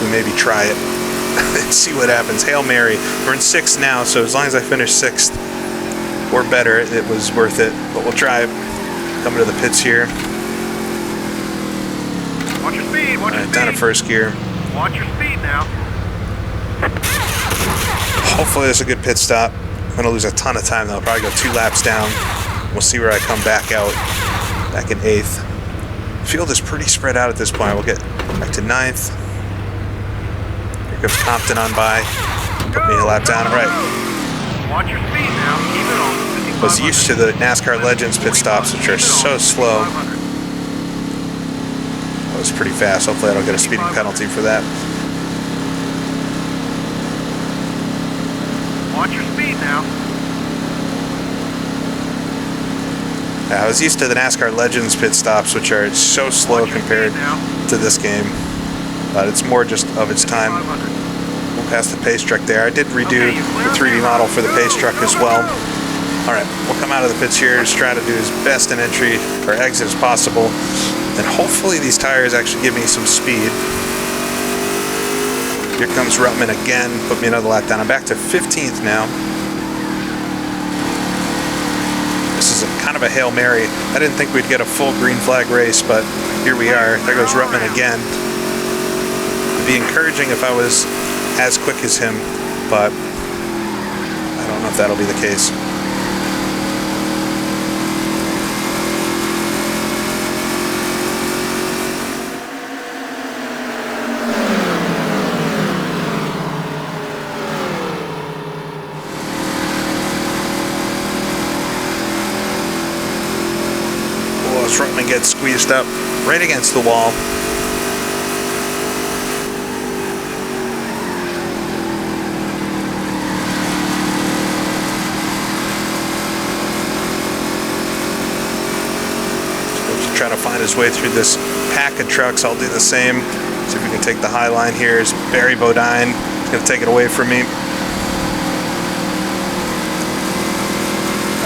we maybe try it and see what happens. Hail Mary. We're in 6th now, so as long as I finish 6th or better, it was worth it. But we'll try it. Coming to the pits here. Watch your speed. Watch your speed. Down to first gear. Watch your speed now. Hopefully there's a good pit stop. I'm going to lose a ton of time though. I'll probably go 2 laps down. We'll see where I come back out, back in 8th. Field is pretty spread out at this point. We'll get back to 9th. Here comes Compton on by. Put me a lap down. All right. Watch your speed now. Keep it on. Was used to the NASCAR Legends pit stops, which are so slow. That was pretty fast. Hopefully I don't get a speeding penalty for that. Watch your speed now. I was used to the NASCAR Legends pit stops, which are so slow compared to this game. But it's more just of its time. We'll pass the pace truck there. I did redo the 3D model for the pace truck as well. Alright, we'll come out of the pits here, just try to do as best an entry or exit as possible. And hopefully these tires actually give me some speed. Here comes Ruttman again, put me another lap down. I'm back to 15th now. This is kind of a Hail Mary. I didn't think we'd get a full green flag race, but here we are. There goes Ruttman again. It'd be encouraging if I was as quick as him, but I don't know if that'll be the case. Ruttman gets squeezed up right against the wall. find his way through this pack of trucks. I'll do the same. See if we can take the high line here. Is Barry Bodine. He's going to take it away from me.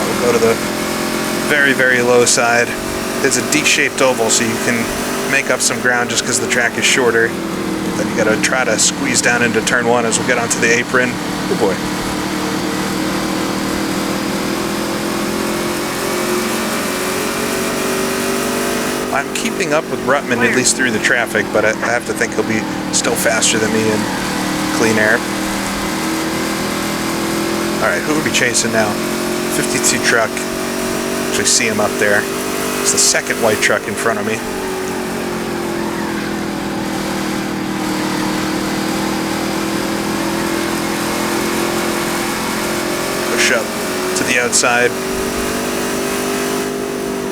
We'll go to the very, very low side. It's a D-shaped oval, so you can make up some ground just because the track is shorter. Then you got to try to squeeze down into turn one as we get onto the apron. Oh boy. I'm keeping up with Ruttman at least through the traffic, but I have to think he'll be still faster than me in clean air. Alright, who are we chasing now? 52 truck. Actually see him up there. It's the second white truck in front of me. Push up to the outside.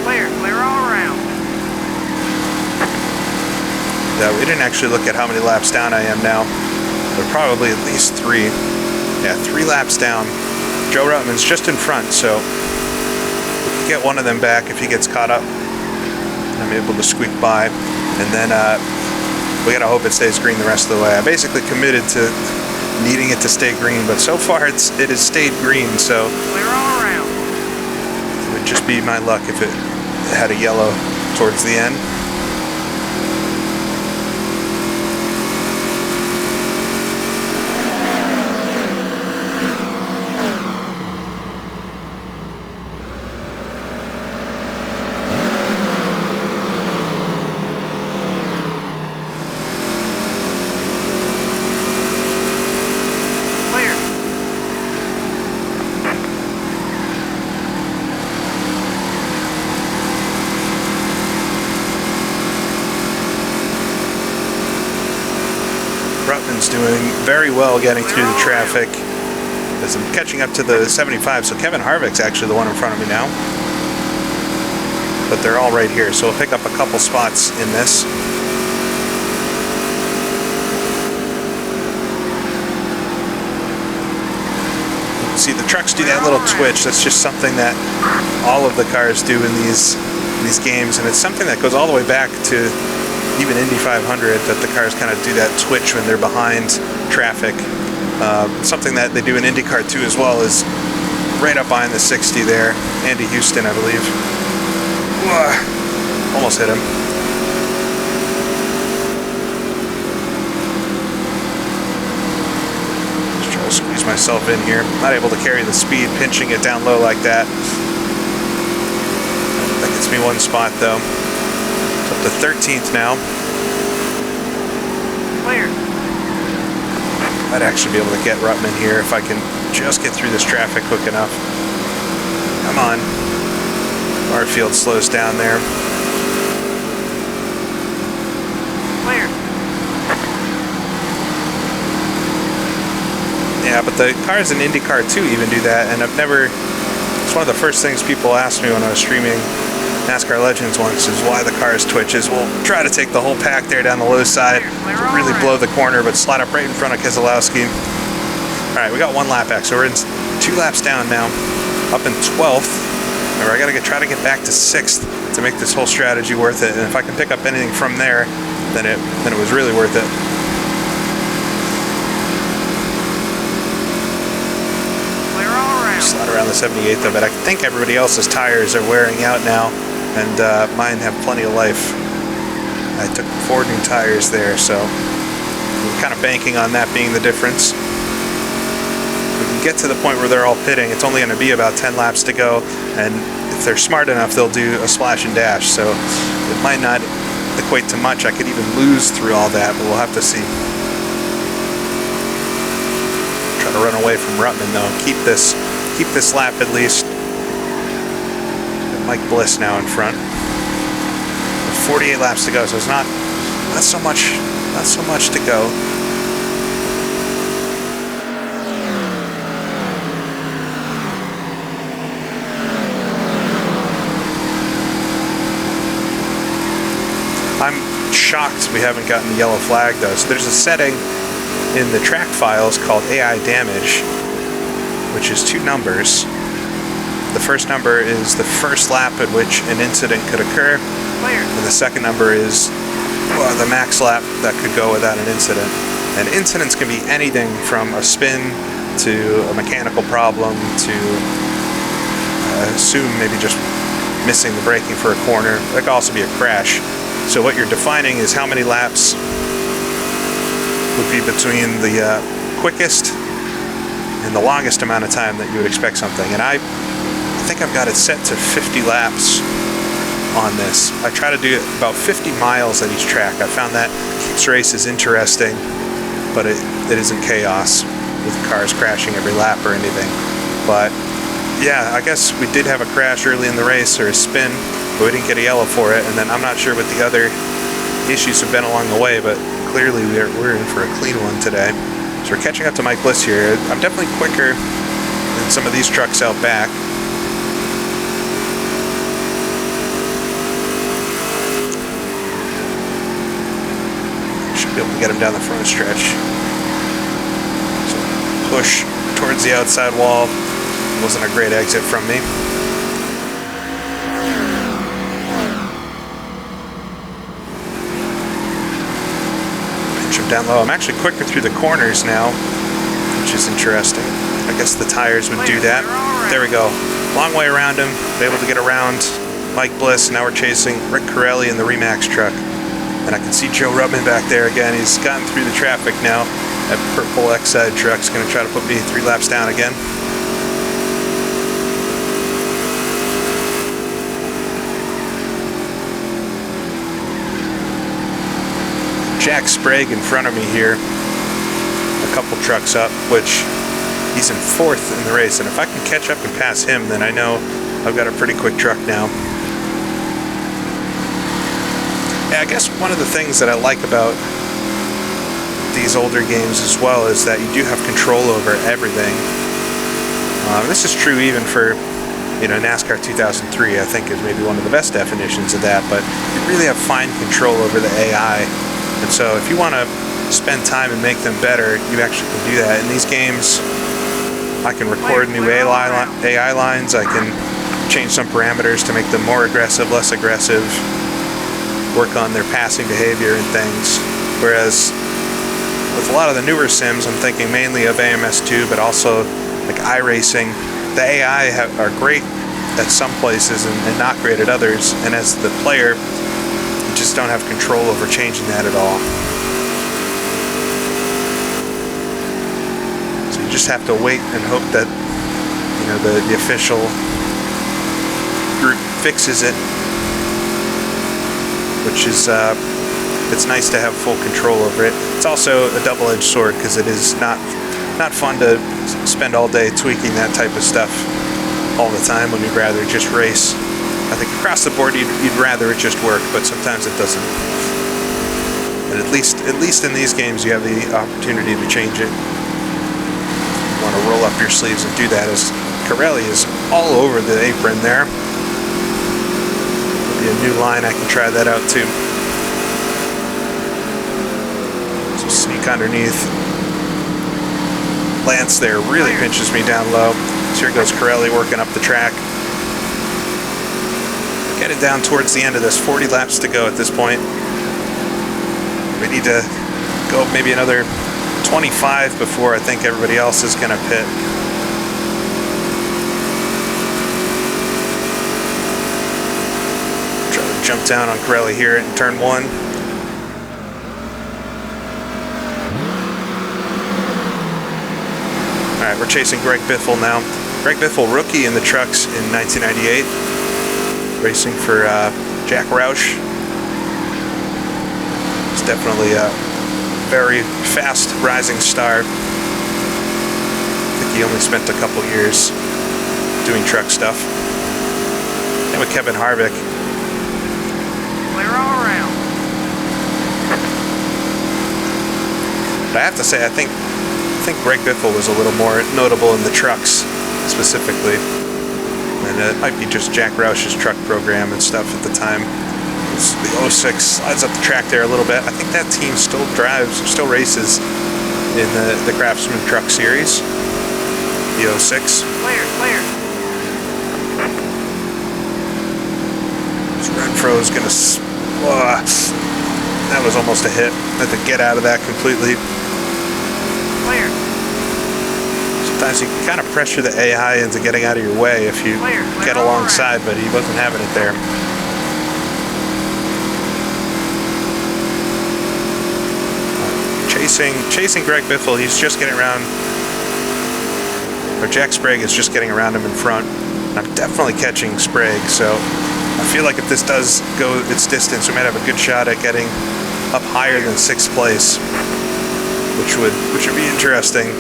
Clear all around. We didn't actually look at how many laps down I am now. But probably at least 3. Yeah, 3 laps down. Joe Ruttman's just in front, so we can get one of them back if he gets caught up. I'm able to squeak by, and then we gotta hope it stays green the rest of the way. I basically committed to needing it to stay green, but so far it has stayed green, so Clear all around. it would just be my luck if it had a yellow towards the end. Ruttman's doing very well getting through the traffic as I'm catching up to the 75, so Kevin Harvick's actually the one in front of me now. But they're all right here, so we'll pick up a couple spots in this. See, the trucks do that little twitch. That's just something that all of the cars do in these games, and it's something that goes all the way back to even Indy 500, that the cars kind of do that twitch when they're behind traffic. Something that they do in IndyCar 2 as well is right up behind the 60 there. Andy Houston, I believe. Almost hit him. Just trying to squeeze myself in here. Not able to carry the speed, pinching it down low like that. That gets me one spot though. Up to 13th now. Clear. Might actually be able to get Ruttman here if I can just get through this traffic quick enough. Come on. Barfield slows down there. Clear. Yeah, but the cars in IndyCar 2 even do that, and I've never... It's one of the first things people asked me when I was streaming NASCAR Legends once, is why the cars twitches. We'll try to take the whole pack there down the low side, really blow the corner, but slide up right in front of Keselowski. Alright, we got 1 lap back, so we're in 2 laps down now. Up in 12th. Remember, I gotta try to get back to 6th to make this whole strategy worth it, and if I can pick up anything from there, then it was really worth it. Slide around the 78th of it. I think everybody else's tires are wearing out now, and mine have plenty of life. I took 4 new tires there, so I'm kind of banking on that being the difference. If we can get to the point where they're all pitting, it's only going to be about 10 laps to go, and if they're smart enough, they'll do a splash and dash, so it might not equate to much. I could even lose through all that, but we'll have to see. Try to run away from Ruttman though. Keep this lap at least. Mike Bliss now in front. 48 laps to go, so it's not so much to go. I'm shocked we haven't gotten the yellow flag though. So there's a setting in the track files called AI damage, which is 2 numbers. The first number is the first lap at which an incident could occur, and the second number is the max lap that could go without an incident. And incidents can be anything from a spin to a mechanical problem to assume maybe just missing the braking for a corner. That could also be a crash. So what you're defining is how many laps would be between the quickest and the longest amount of time that you would expect something. And I think I've got it set to 50 laps on this. I try to do about 50 miles at each track. I found that keeps races interesting, but it isn't chaos with cars crashing every lap or anything. But yeah, I guess we did have a crash early in the race, or a spin, but we didn't get a yellow for it. And then I'm not sure what the other issues have been along the way, but clearly we're in for a clean one today. So we're catching up to Mike Bliss here. I'm definitely quicker than some of these trucks out back. Should be able to get him down the front stretch. So push towards the outside wall. Wasn't a great exit from me. Pinch him down low. I'm actually quicker through the corners now, which is interesting. I guess the tires would do that. There we go. Long way around him. Able to get around Mike Bliss. Now we're chasing Rick Corelli in the Remax truck. And I can see Joe Rubman back there again. He's gotten through the traffic now. That purple X-side truck's going to try to put me 3 laps down again. Jack Sprague in front of me here, a couple trucks up, which he's in 4th in the race, and if I can catch up and pass him, then I know I've got a pretty quick truck now. Yeah, I guess one of the things that I like about these older games as well is that you do have control over everything. This is true even for, you know, NASCAR 2003, I think is maybe one of the best definitions of that, but you really have fine control over the AI. And so if you want to spend time and make them better, you actually can do that. In these games, I can record new AI lines, I can change some parameters to make them more aggressive, less aggressive, work on their passing behavior and things. Whereas with a lot of the newer sims, I'm thinking mainly of AMS2, but also like iRacing, the AI are great at some places and not great at others. And as the player, just don't have control over changing that at all. So you just have to wait and hope that, you know, the official group fixes it, which is it's nice to have full control over it. It's also a double-edged sword because it is not fun to spend all day tweaking that type of stuff all the time when you'd rather just race. I think across the board you'd rather it just work, but sometimes it doesn't. And at least in these games you have the opportunity to change it. You want to roll up your sleeves and do that, as Corelli is all over the apron there. Maybe a new line, I can try that out too. So sneak underneath. Lance there really pinches me down low. So here goes Corelli working up the track. Getting down towards the end of this, 40 laps to go at this point. We need to go maybe another 25 before I think everybody else is going to pit. Try to jump down on Corelli here in turn 1. Alright, we're chasing Greg Biffle now. Greg Biffle, rookie in the trucks in 1998. Racing for Jack Roush. He's definitely a very fast rising star. I think he only spent a couple years doing truck stuff. And with Kevin Harvick. Clear all around. But I have to say, I think Greg Biffle was a little more notable in the trucks specifically. And it might be just Jack Roush's truck program and stuff at the time. The 06 slides up the track there a little bit. I think that team still races in the Craftsman truck series. The 06. Clear. Renfro's gonna. That was almost a hit. I had to get out of that completely. Clear. Sometimes you can kind of pressure the AI into getting out of your way if you get alongside, but he wasn't having it there. Chasing Greg Biffle, he's just getting around, or Jack Sprague is just getting around him in front. I'm definitely catching Sprague, so I feel like if this does go its distance, we might have a good shot at getting up higher than 6th place, which would be interesting.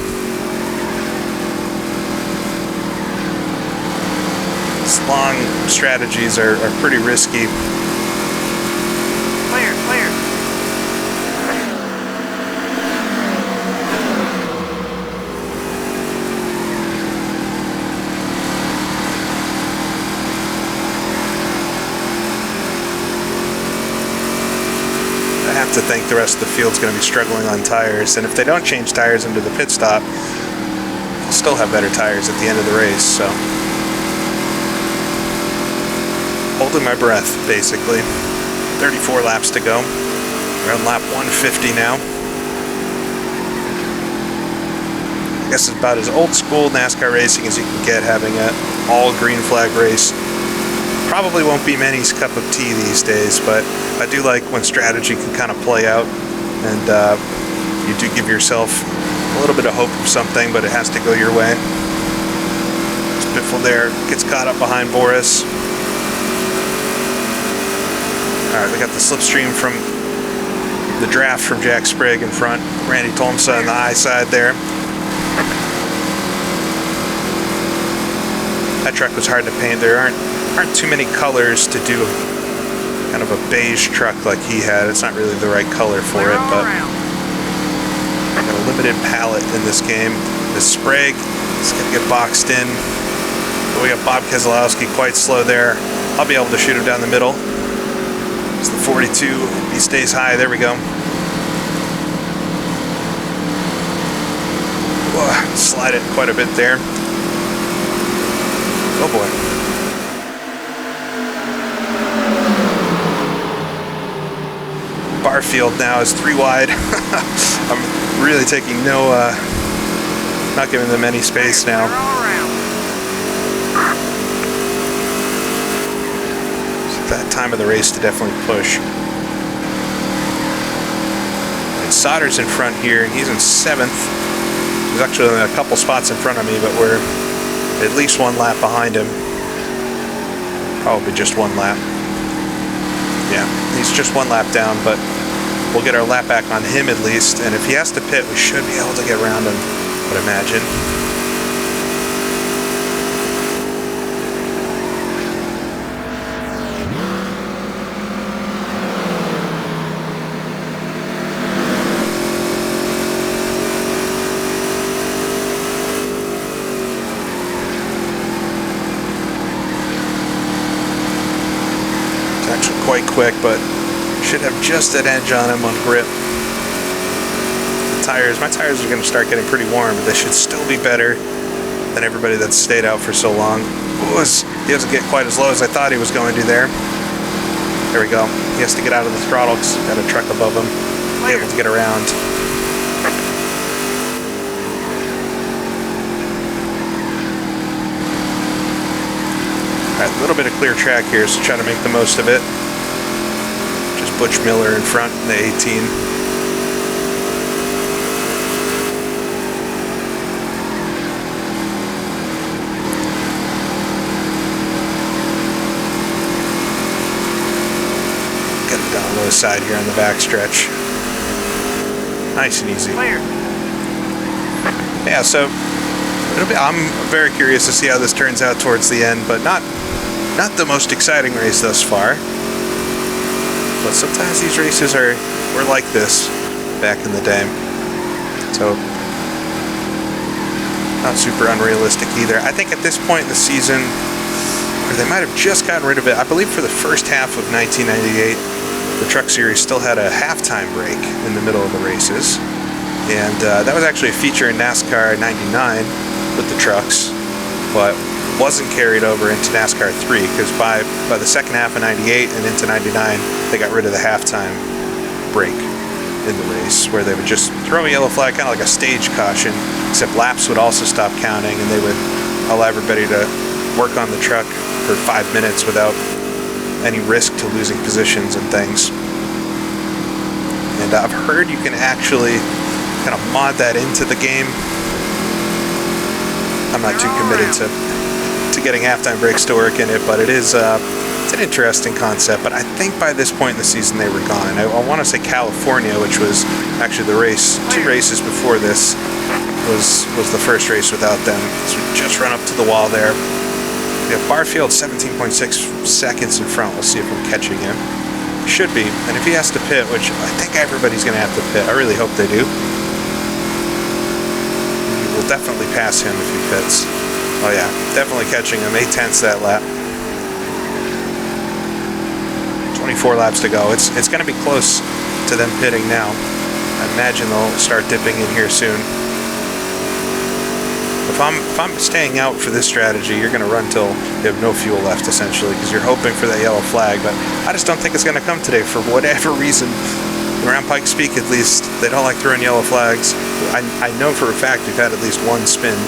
These long strategies are pretty risky. Clear, clear. I have to think the rest of the field's going to be struggling on tires, and if they don't change tires into the pit stop, they'll still have better tires at the end of the race, so holding my breath, basically. 34 laps to go. We're on lap 150 now. I guess it's about as old school NASCAR racing as you can get, having an all green flag race. Probably won't be many's cup of tea these days, but I do like when strategy can kind of play out, and you do give yourself a little bit of hope of something, but it has to go your way. Biffle there gets caught up behind Boris. Alright, we got the slipstream from the draft from Jack Sprague in front. Randy Tolmsa on the high side there. That truck was hard to paint. There aren't too many colors to do kind of a beige truck like he had. It's not really the right color for it, but I got a limited palette in this game. The Sprague is going to get boxed in. But we got Bob Keselowski quite slow there. I'll be able to shoot him down the middle. It's the 42. He stays high. There we go. Whoa, slide it quite a bit there. Oh boy. Barfield now is 3 wide. I'm really taking not giving them any space now. That time of the race to definitely push. And Sauter's in front here, and he's in 7th. He's actually a couple spots in front of me, but we're at least 1 lap behind him. Probably just 1 lap. Yeah, he's just 1 lap down, but we'll get our lap back on him at least, and if he has to pit, we should be able to get around him, I would imagine. Quite quick, but should have just that edge on him on grip. My tires are going to start getting pretty warm, but they should still be better than everybody that's stayed out for so long. He doesn't get quite as low as I thought he was going to there. There we go. He has to get out of the throttle because he's got a truck above him. Be able to get around. Alright, a little bit of clear track here, so try to make the most of it. Butch Miller in front in the 18. Get it down low side here on the backstretch. Nice and easy. Clear. Yeah, so I'm very curious to see how this turns out towards the end, but not the most exciting race thus far. But sometimes these races were like this back in the day. So, not super unrealistic either. I think at this point in the season, or they might have just gotten rid of it, I believe for the first half of 1998, the Truck Series still had a halftime break in the middle of the races. And that was actually a feature in NASCAR 99 with the trucks. But wasn't carried over into NASCAR 3, because by the second half of 98 and into 99, they got rid of the halftime break in the race, where they would just throw a yellow flag, kind of like a stage caution, except laps would also stop counting, and they would allow everybody to work on the truck for 5 minutes without any risk to losing positions and things. And I've heard you can actually kind of mod that into the game. I'm not too committed to getting halftime breaks to work in it, but it is it's an interesting concept. But I think by this point in the season they were gone. I want to say California, which was actually the race, 2 races before this, was the first race without them. So we just run up to the wall there. We have Barfield 17.6 seconds in front. We'll see if I'm catching him. Should be. And if he has to pit, which I think everybody's going to have to pit, I really hope they do. He will definitely pass him if he pits. Oh yeah, definitely catching him. 8/10 that lap. 24 laps to go. It's going to be close to them pitting now. I imagine they'll start dipping in here soon. If I'm staying out for this strategy, you're going to run till you have no fuel left, essentially, because you're hoping for that yellow flag. But I just don't think it's going to come today for whatever reason. Around Pikes Peak, at least, they don't like throwing yellow flags. I know for a fact we've had at least one spin,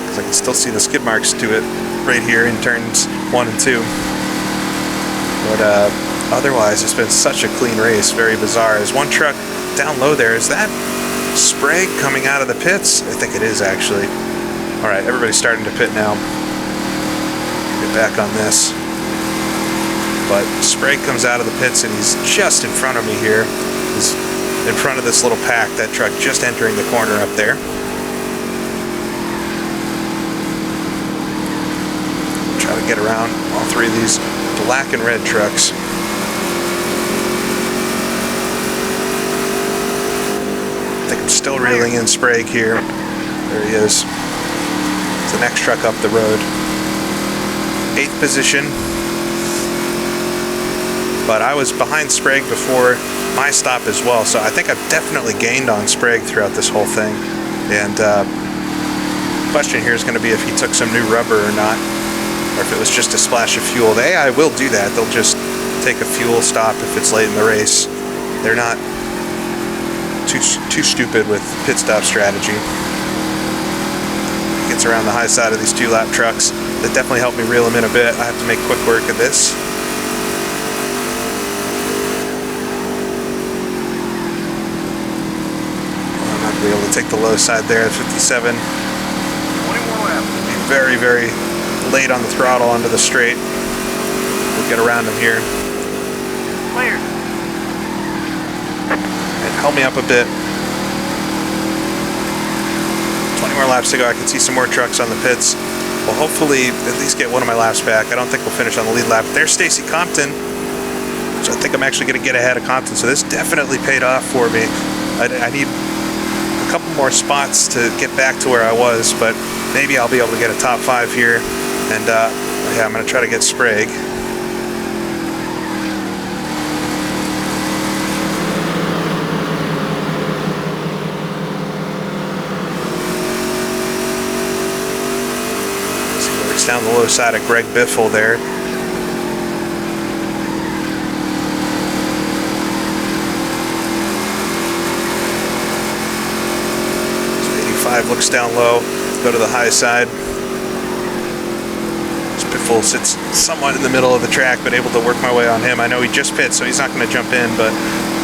because I can still see the skid marks to it right here in turns 1 and 2. But otherwise, it's been such a clean race. Very bizarre. There's one truck down low there. Is that Sprague coming out of the pits? I think it is, actually. All right, everybody's starting to pit now. Get back on this. But Sprague comes out of the pits, and he's just in front of me here. He's in front of this little pack, that truck just entering the corner up there. Try to get around all 3 of these black and red trucks. I think I'm still reeling in Sprague here. There he is. It's the next truck up the road. 8th position. But I was behind Sprague before my stop as well, so I think I've definitely gained on Sprague throughout this whole thing. And the question here is going to be if he took some new rubber or not, or if it was just a splash of fuel. The AI will do that. They'll just take a fuel stop if it's late in the race. They're not too stupid with pit stop strategy. Gets around the high side of these 2-lap trucks. That definitely helped me reel them in a bit. I have to make quick work of this. I'm not going to be able to take the low side there at 57. 20 more laps. Be very, very late on the throttle onto the straight. We'll get around him here. Clear. And help me up a bit. 20 more laps to go. I can see some more trucks on the pits. We'll hopefully at least get one of my laps back. I don't think we'll finish on the lead lap. There's Stacy Compton, which I think I'm actually going to get ahead of Compton. So this definitely paid off for me. I need a couple more spots to get back to where I was, but maybe I'll be able to get a top 5 here. And yeah, I'm going to try to get Sprague. Down the low side of Greg Biffle there. So 85 looks down low, go to the high side. Biffle sits somewhat in the middle of the track, but able to work my way on him. I know he just pit, so he's not going to jump in, but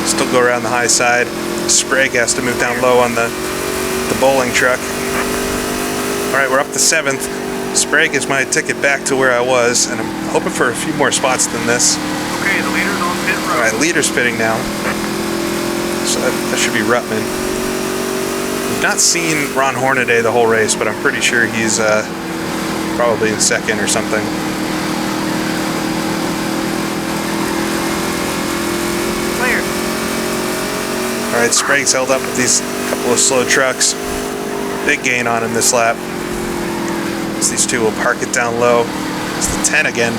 still go around the high side. Sprague has to move down low on the bowling truck. All right, we're up to 7th. Sprague is my ticket back to where I was, and I'm hoping for a few more spots than this. Okay, the leader's on pit road. All right, leader's pitting now. So that should be Ruttman. We've not seen Ron Hornaday the whole race, but I'm pretty sure he's probably in 2nd or something. Clear. All right, Sprague's held up with these couple of slow trucks. Big gain on him this lap. These 2 will park it down low. It's the 10 again.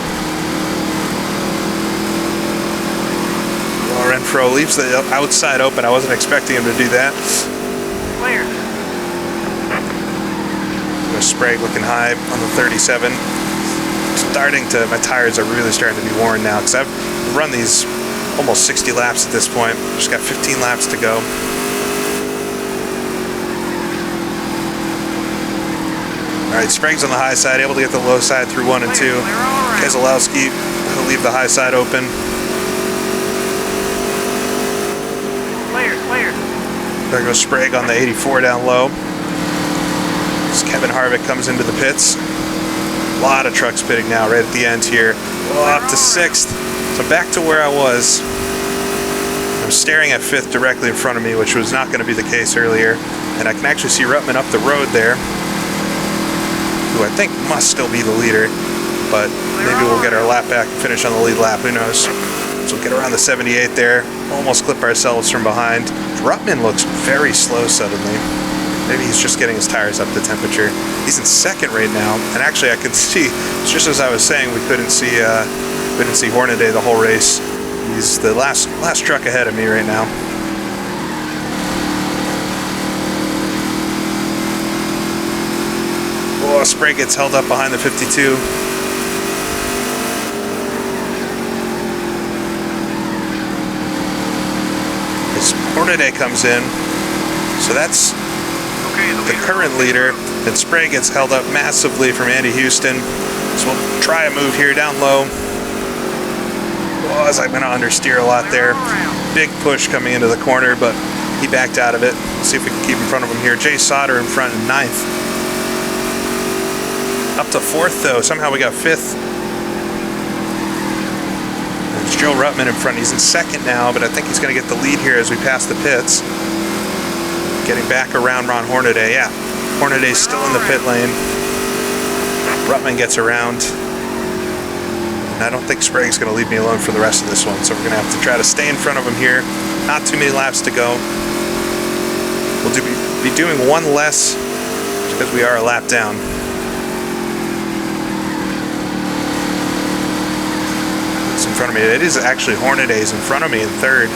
Well, Renfro leaves the outside open. I wasn't expecting him to do that. Clear. Sprague looking high on the 37. My tires are really starting to be worn now because I've run these almost 60 laps at this point. Just got 15 laps to go. Alright, Sprague's on the high side, able to get the low side through 1 and 2. Keselowski will leave the high side open. Clear. There goes Sprague on the 84 down low. As Kevin Harvick comes into the pits. A lot of trucks pitting now right at the end here. Up to 6th. So back to where I was. I'm staring at 5th directly in front of me, which was not going to be the case earlier. And I can actually see Ruttman up the road there, who I think must still be the leader. But maybe we'll get our lap back and finish on the lead lap. Who knows? So we'll get around the 78 there. Almost clip ourselves from behind. Ruttman looks very slow suddenly. Maybe he's just getting his tires up to temperature. He's in 2nd right now, and actually I can see, just as I was saying, we couldn't see Hornaday the whole race. He's the last truck ahead of me right now. Oh, Sprague gets held up behind the 52. As Hornaday comes in, so that's the current leader, and Sprague gets held up massively from Andy Houston. So we'll try a move here down low. Oh, as I'm going to understeer a lot there. Big push coming into the corner, but he backed out of it. Let's see if we can keep in front of him here. Jay Sauter in front in 9th. Up to 4th though. Somehow we got 5th. There's Joe Ruttman in front. He's in 2nd now, but I think he's going to get the lead here as we pass the pits. Getting back around Ron Hornaday. Yeah, Hornaday's still in the pit lane. Ruttman gets around. And I don't think Sprague's going to leave me alone for the rest of this one, so we're going to have to try to stay in front of him here. Not too many laps to go. We'll be doing one less because we are a lap down. It's in front of me. It is actually Hornaday's in front of me in 3rd.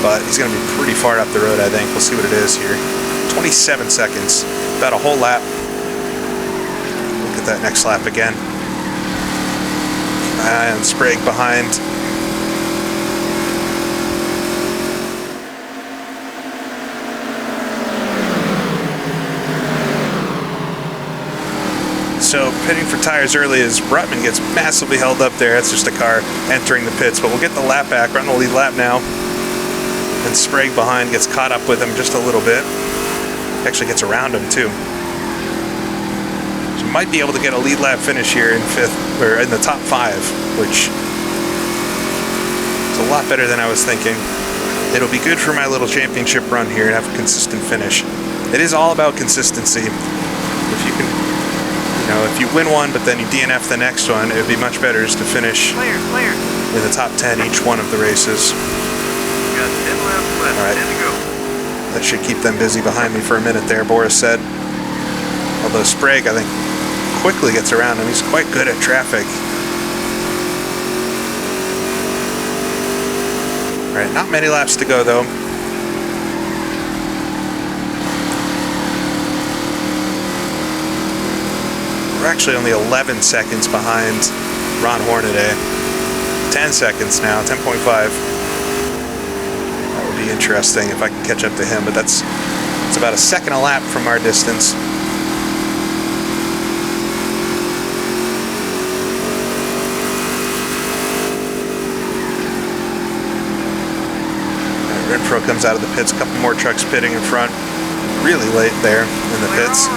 But he's going to be pretty far up the road, I think. We'll see what it is here. 27 seconds. About a whole lap. Look at that next lap again. And Sprague behind. So pitting for tires early as Ruttman gets massively held up there. That's just a car entering the pits. But we'll get the lap back. We're on the lead lap now. And Sprague behind gets caught up with him just a little bit. Actually gets around him too. So might be able to get a lead lap finish here in 5th, or in the top 5, which is a lot better than I was thinking. It'll be good for my little championship run here and have a consistent finish. It is all about consistency. If you can, if you win one but then you DNF the next one, it would be much better just to finish in the top 10 each one of the races. Got 10 laps left. All right. 10 to go. That should keep them busy behind me for a minute there, Boris said. Although Sprague, I think, quickly gets around him. He's quite good at traffic. All right, not many laps to go, though. We're actually only 11 seconds behind Ron Hornaday. 10 seconds now, 10.5. Be interesting if I can catch up to him, but it's about a second a lap from our distance. Renfro comes out of the pits, a couple more trucks pitting in front. Really late there in the pits.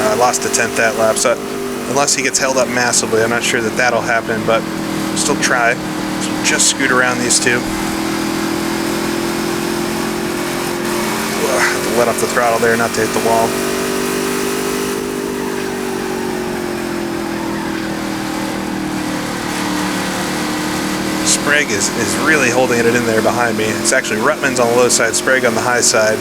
I lost a 10th that lap, so unless he gets held up massively, I'm not sure that that'll happen, but still try. So just scoot around these two. Have to let off the throttle there, not to hit the wall. Sprague is really holding it in there behind me. It's actually Ruttman's on the low side, Sprague on the high side.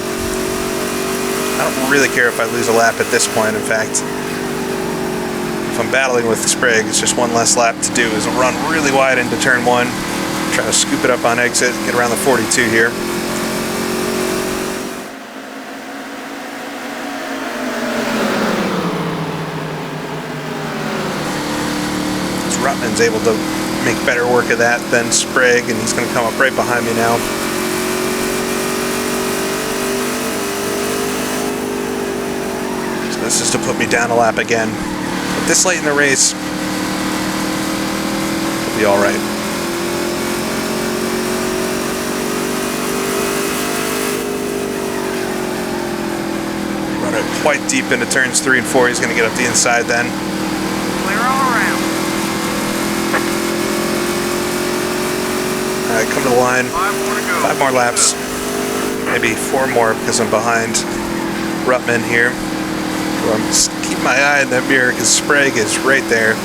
I don't really care if I lose a lap at this point, in fact. If I'm battling with Sprague, it's just one less lap to do. Is I'll run really wide into turn 1, try to scoop it up on exit, get around the 42 here. was able to make better work of that than Sprague, and he's going to come up right behind me now. So this is to put me down a lap again. But this late in the race, it'll be all right. Run it quite deep into turns 3 and 4. He's going to get up the inside then. Clear all around. All right, come to the line. 5 more to go. 5 more laps. Maybe 4 more because I'm behind Ruttman here. So I'm just keep my eye in that mirror because Sprague is right there.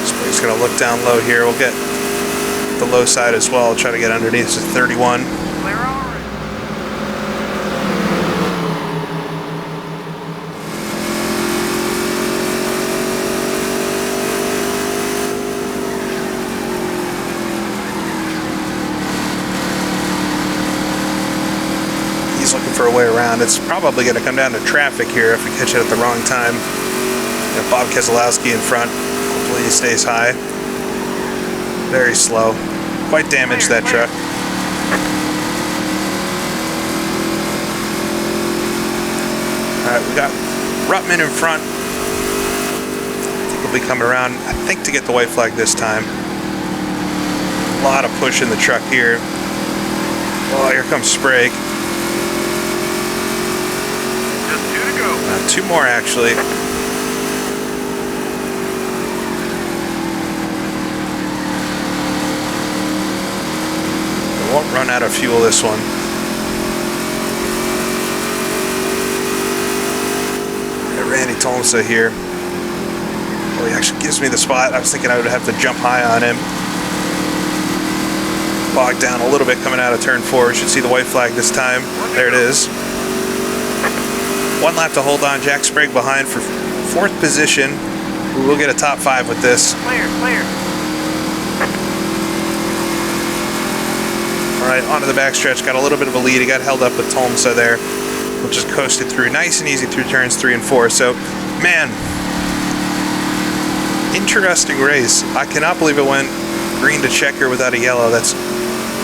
Sprague's gonna look down low here. We'll get the low side as well. Try to get underneath to 31. Clear all around. He's looking for a way around. It's probably going to come down to traffic here if we catch it at the wrong time. And Bob Keselowski in front. Hopefully he stays high. Very slow. Quite damaged, that truck. Alright, we got Ruttman in front. I think he'll be coming around, I think, to get the white flag this time. A lot of push in the truck here. Oh, here comes Sprague. Just 2 to go. 2 more, actually. Won't run out of fuel this one. Randy Tolmsa here. Oh, he actually gives me the spot. I was thinking I would have to jump high on him. Bogged down a little bit coming out of turn 4. We should see the white flag this time. There it is. 1 lap to hold on. Jack Sprague behind for 4th position. We'll get a top 5 with this. Clear, clear. Alright, onto the backstretch. Got a little bit of a lead. He got held up with Tolmsa there. We'll just coasted through nice and easy through turns 3 and 4. So, man, interesting race. I cannot believe it went green to checker without a yellow. That's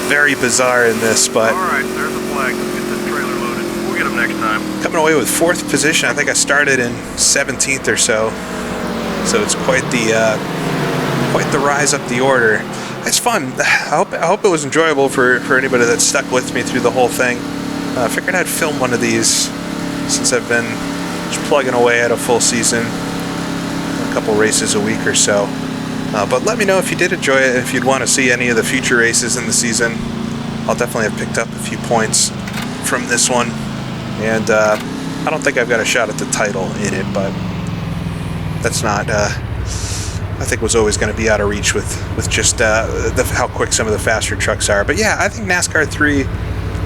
very bizarre in this, but Alright, there's a flag. Let's get this trailer loaded. We'll get them next time. coming away with 4th position. I think I started in 17th or so. So it's quite the rise up the order. It's fun. I hope it was enjoyable for anybody that stuck with me through the whole thing. I figured I'd film one of these since I've been just plugging away at a full season, a couple races a week or so. But let me know if you did enjoy it, if you'd want to see any of the future races in the season. I'll definitely have picked up a few points from this one, and I don't think I've got a shot at the title in it, but that's not. I think was always going to be out of reach with just how quick some of the faster trucks are. But yeah, I think NASCAR 3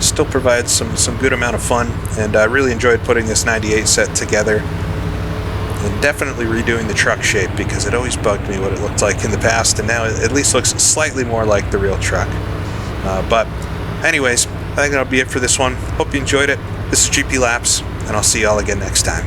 still provides some good amount of fun, and I really enjoyed putting this 98 set together, and definitely redoing the truck shape because it always bugged me what it looked like in the past, and now it at least looks slightly more like the real truck. But anyways, I think that'll be it for this one. Hope you enjoyed it. This is GP Laps, and I'll see y'all again next time.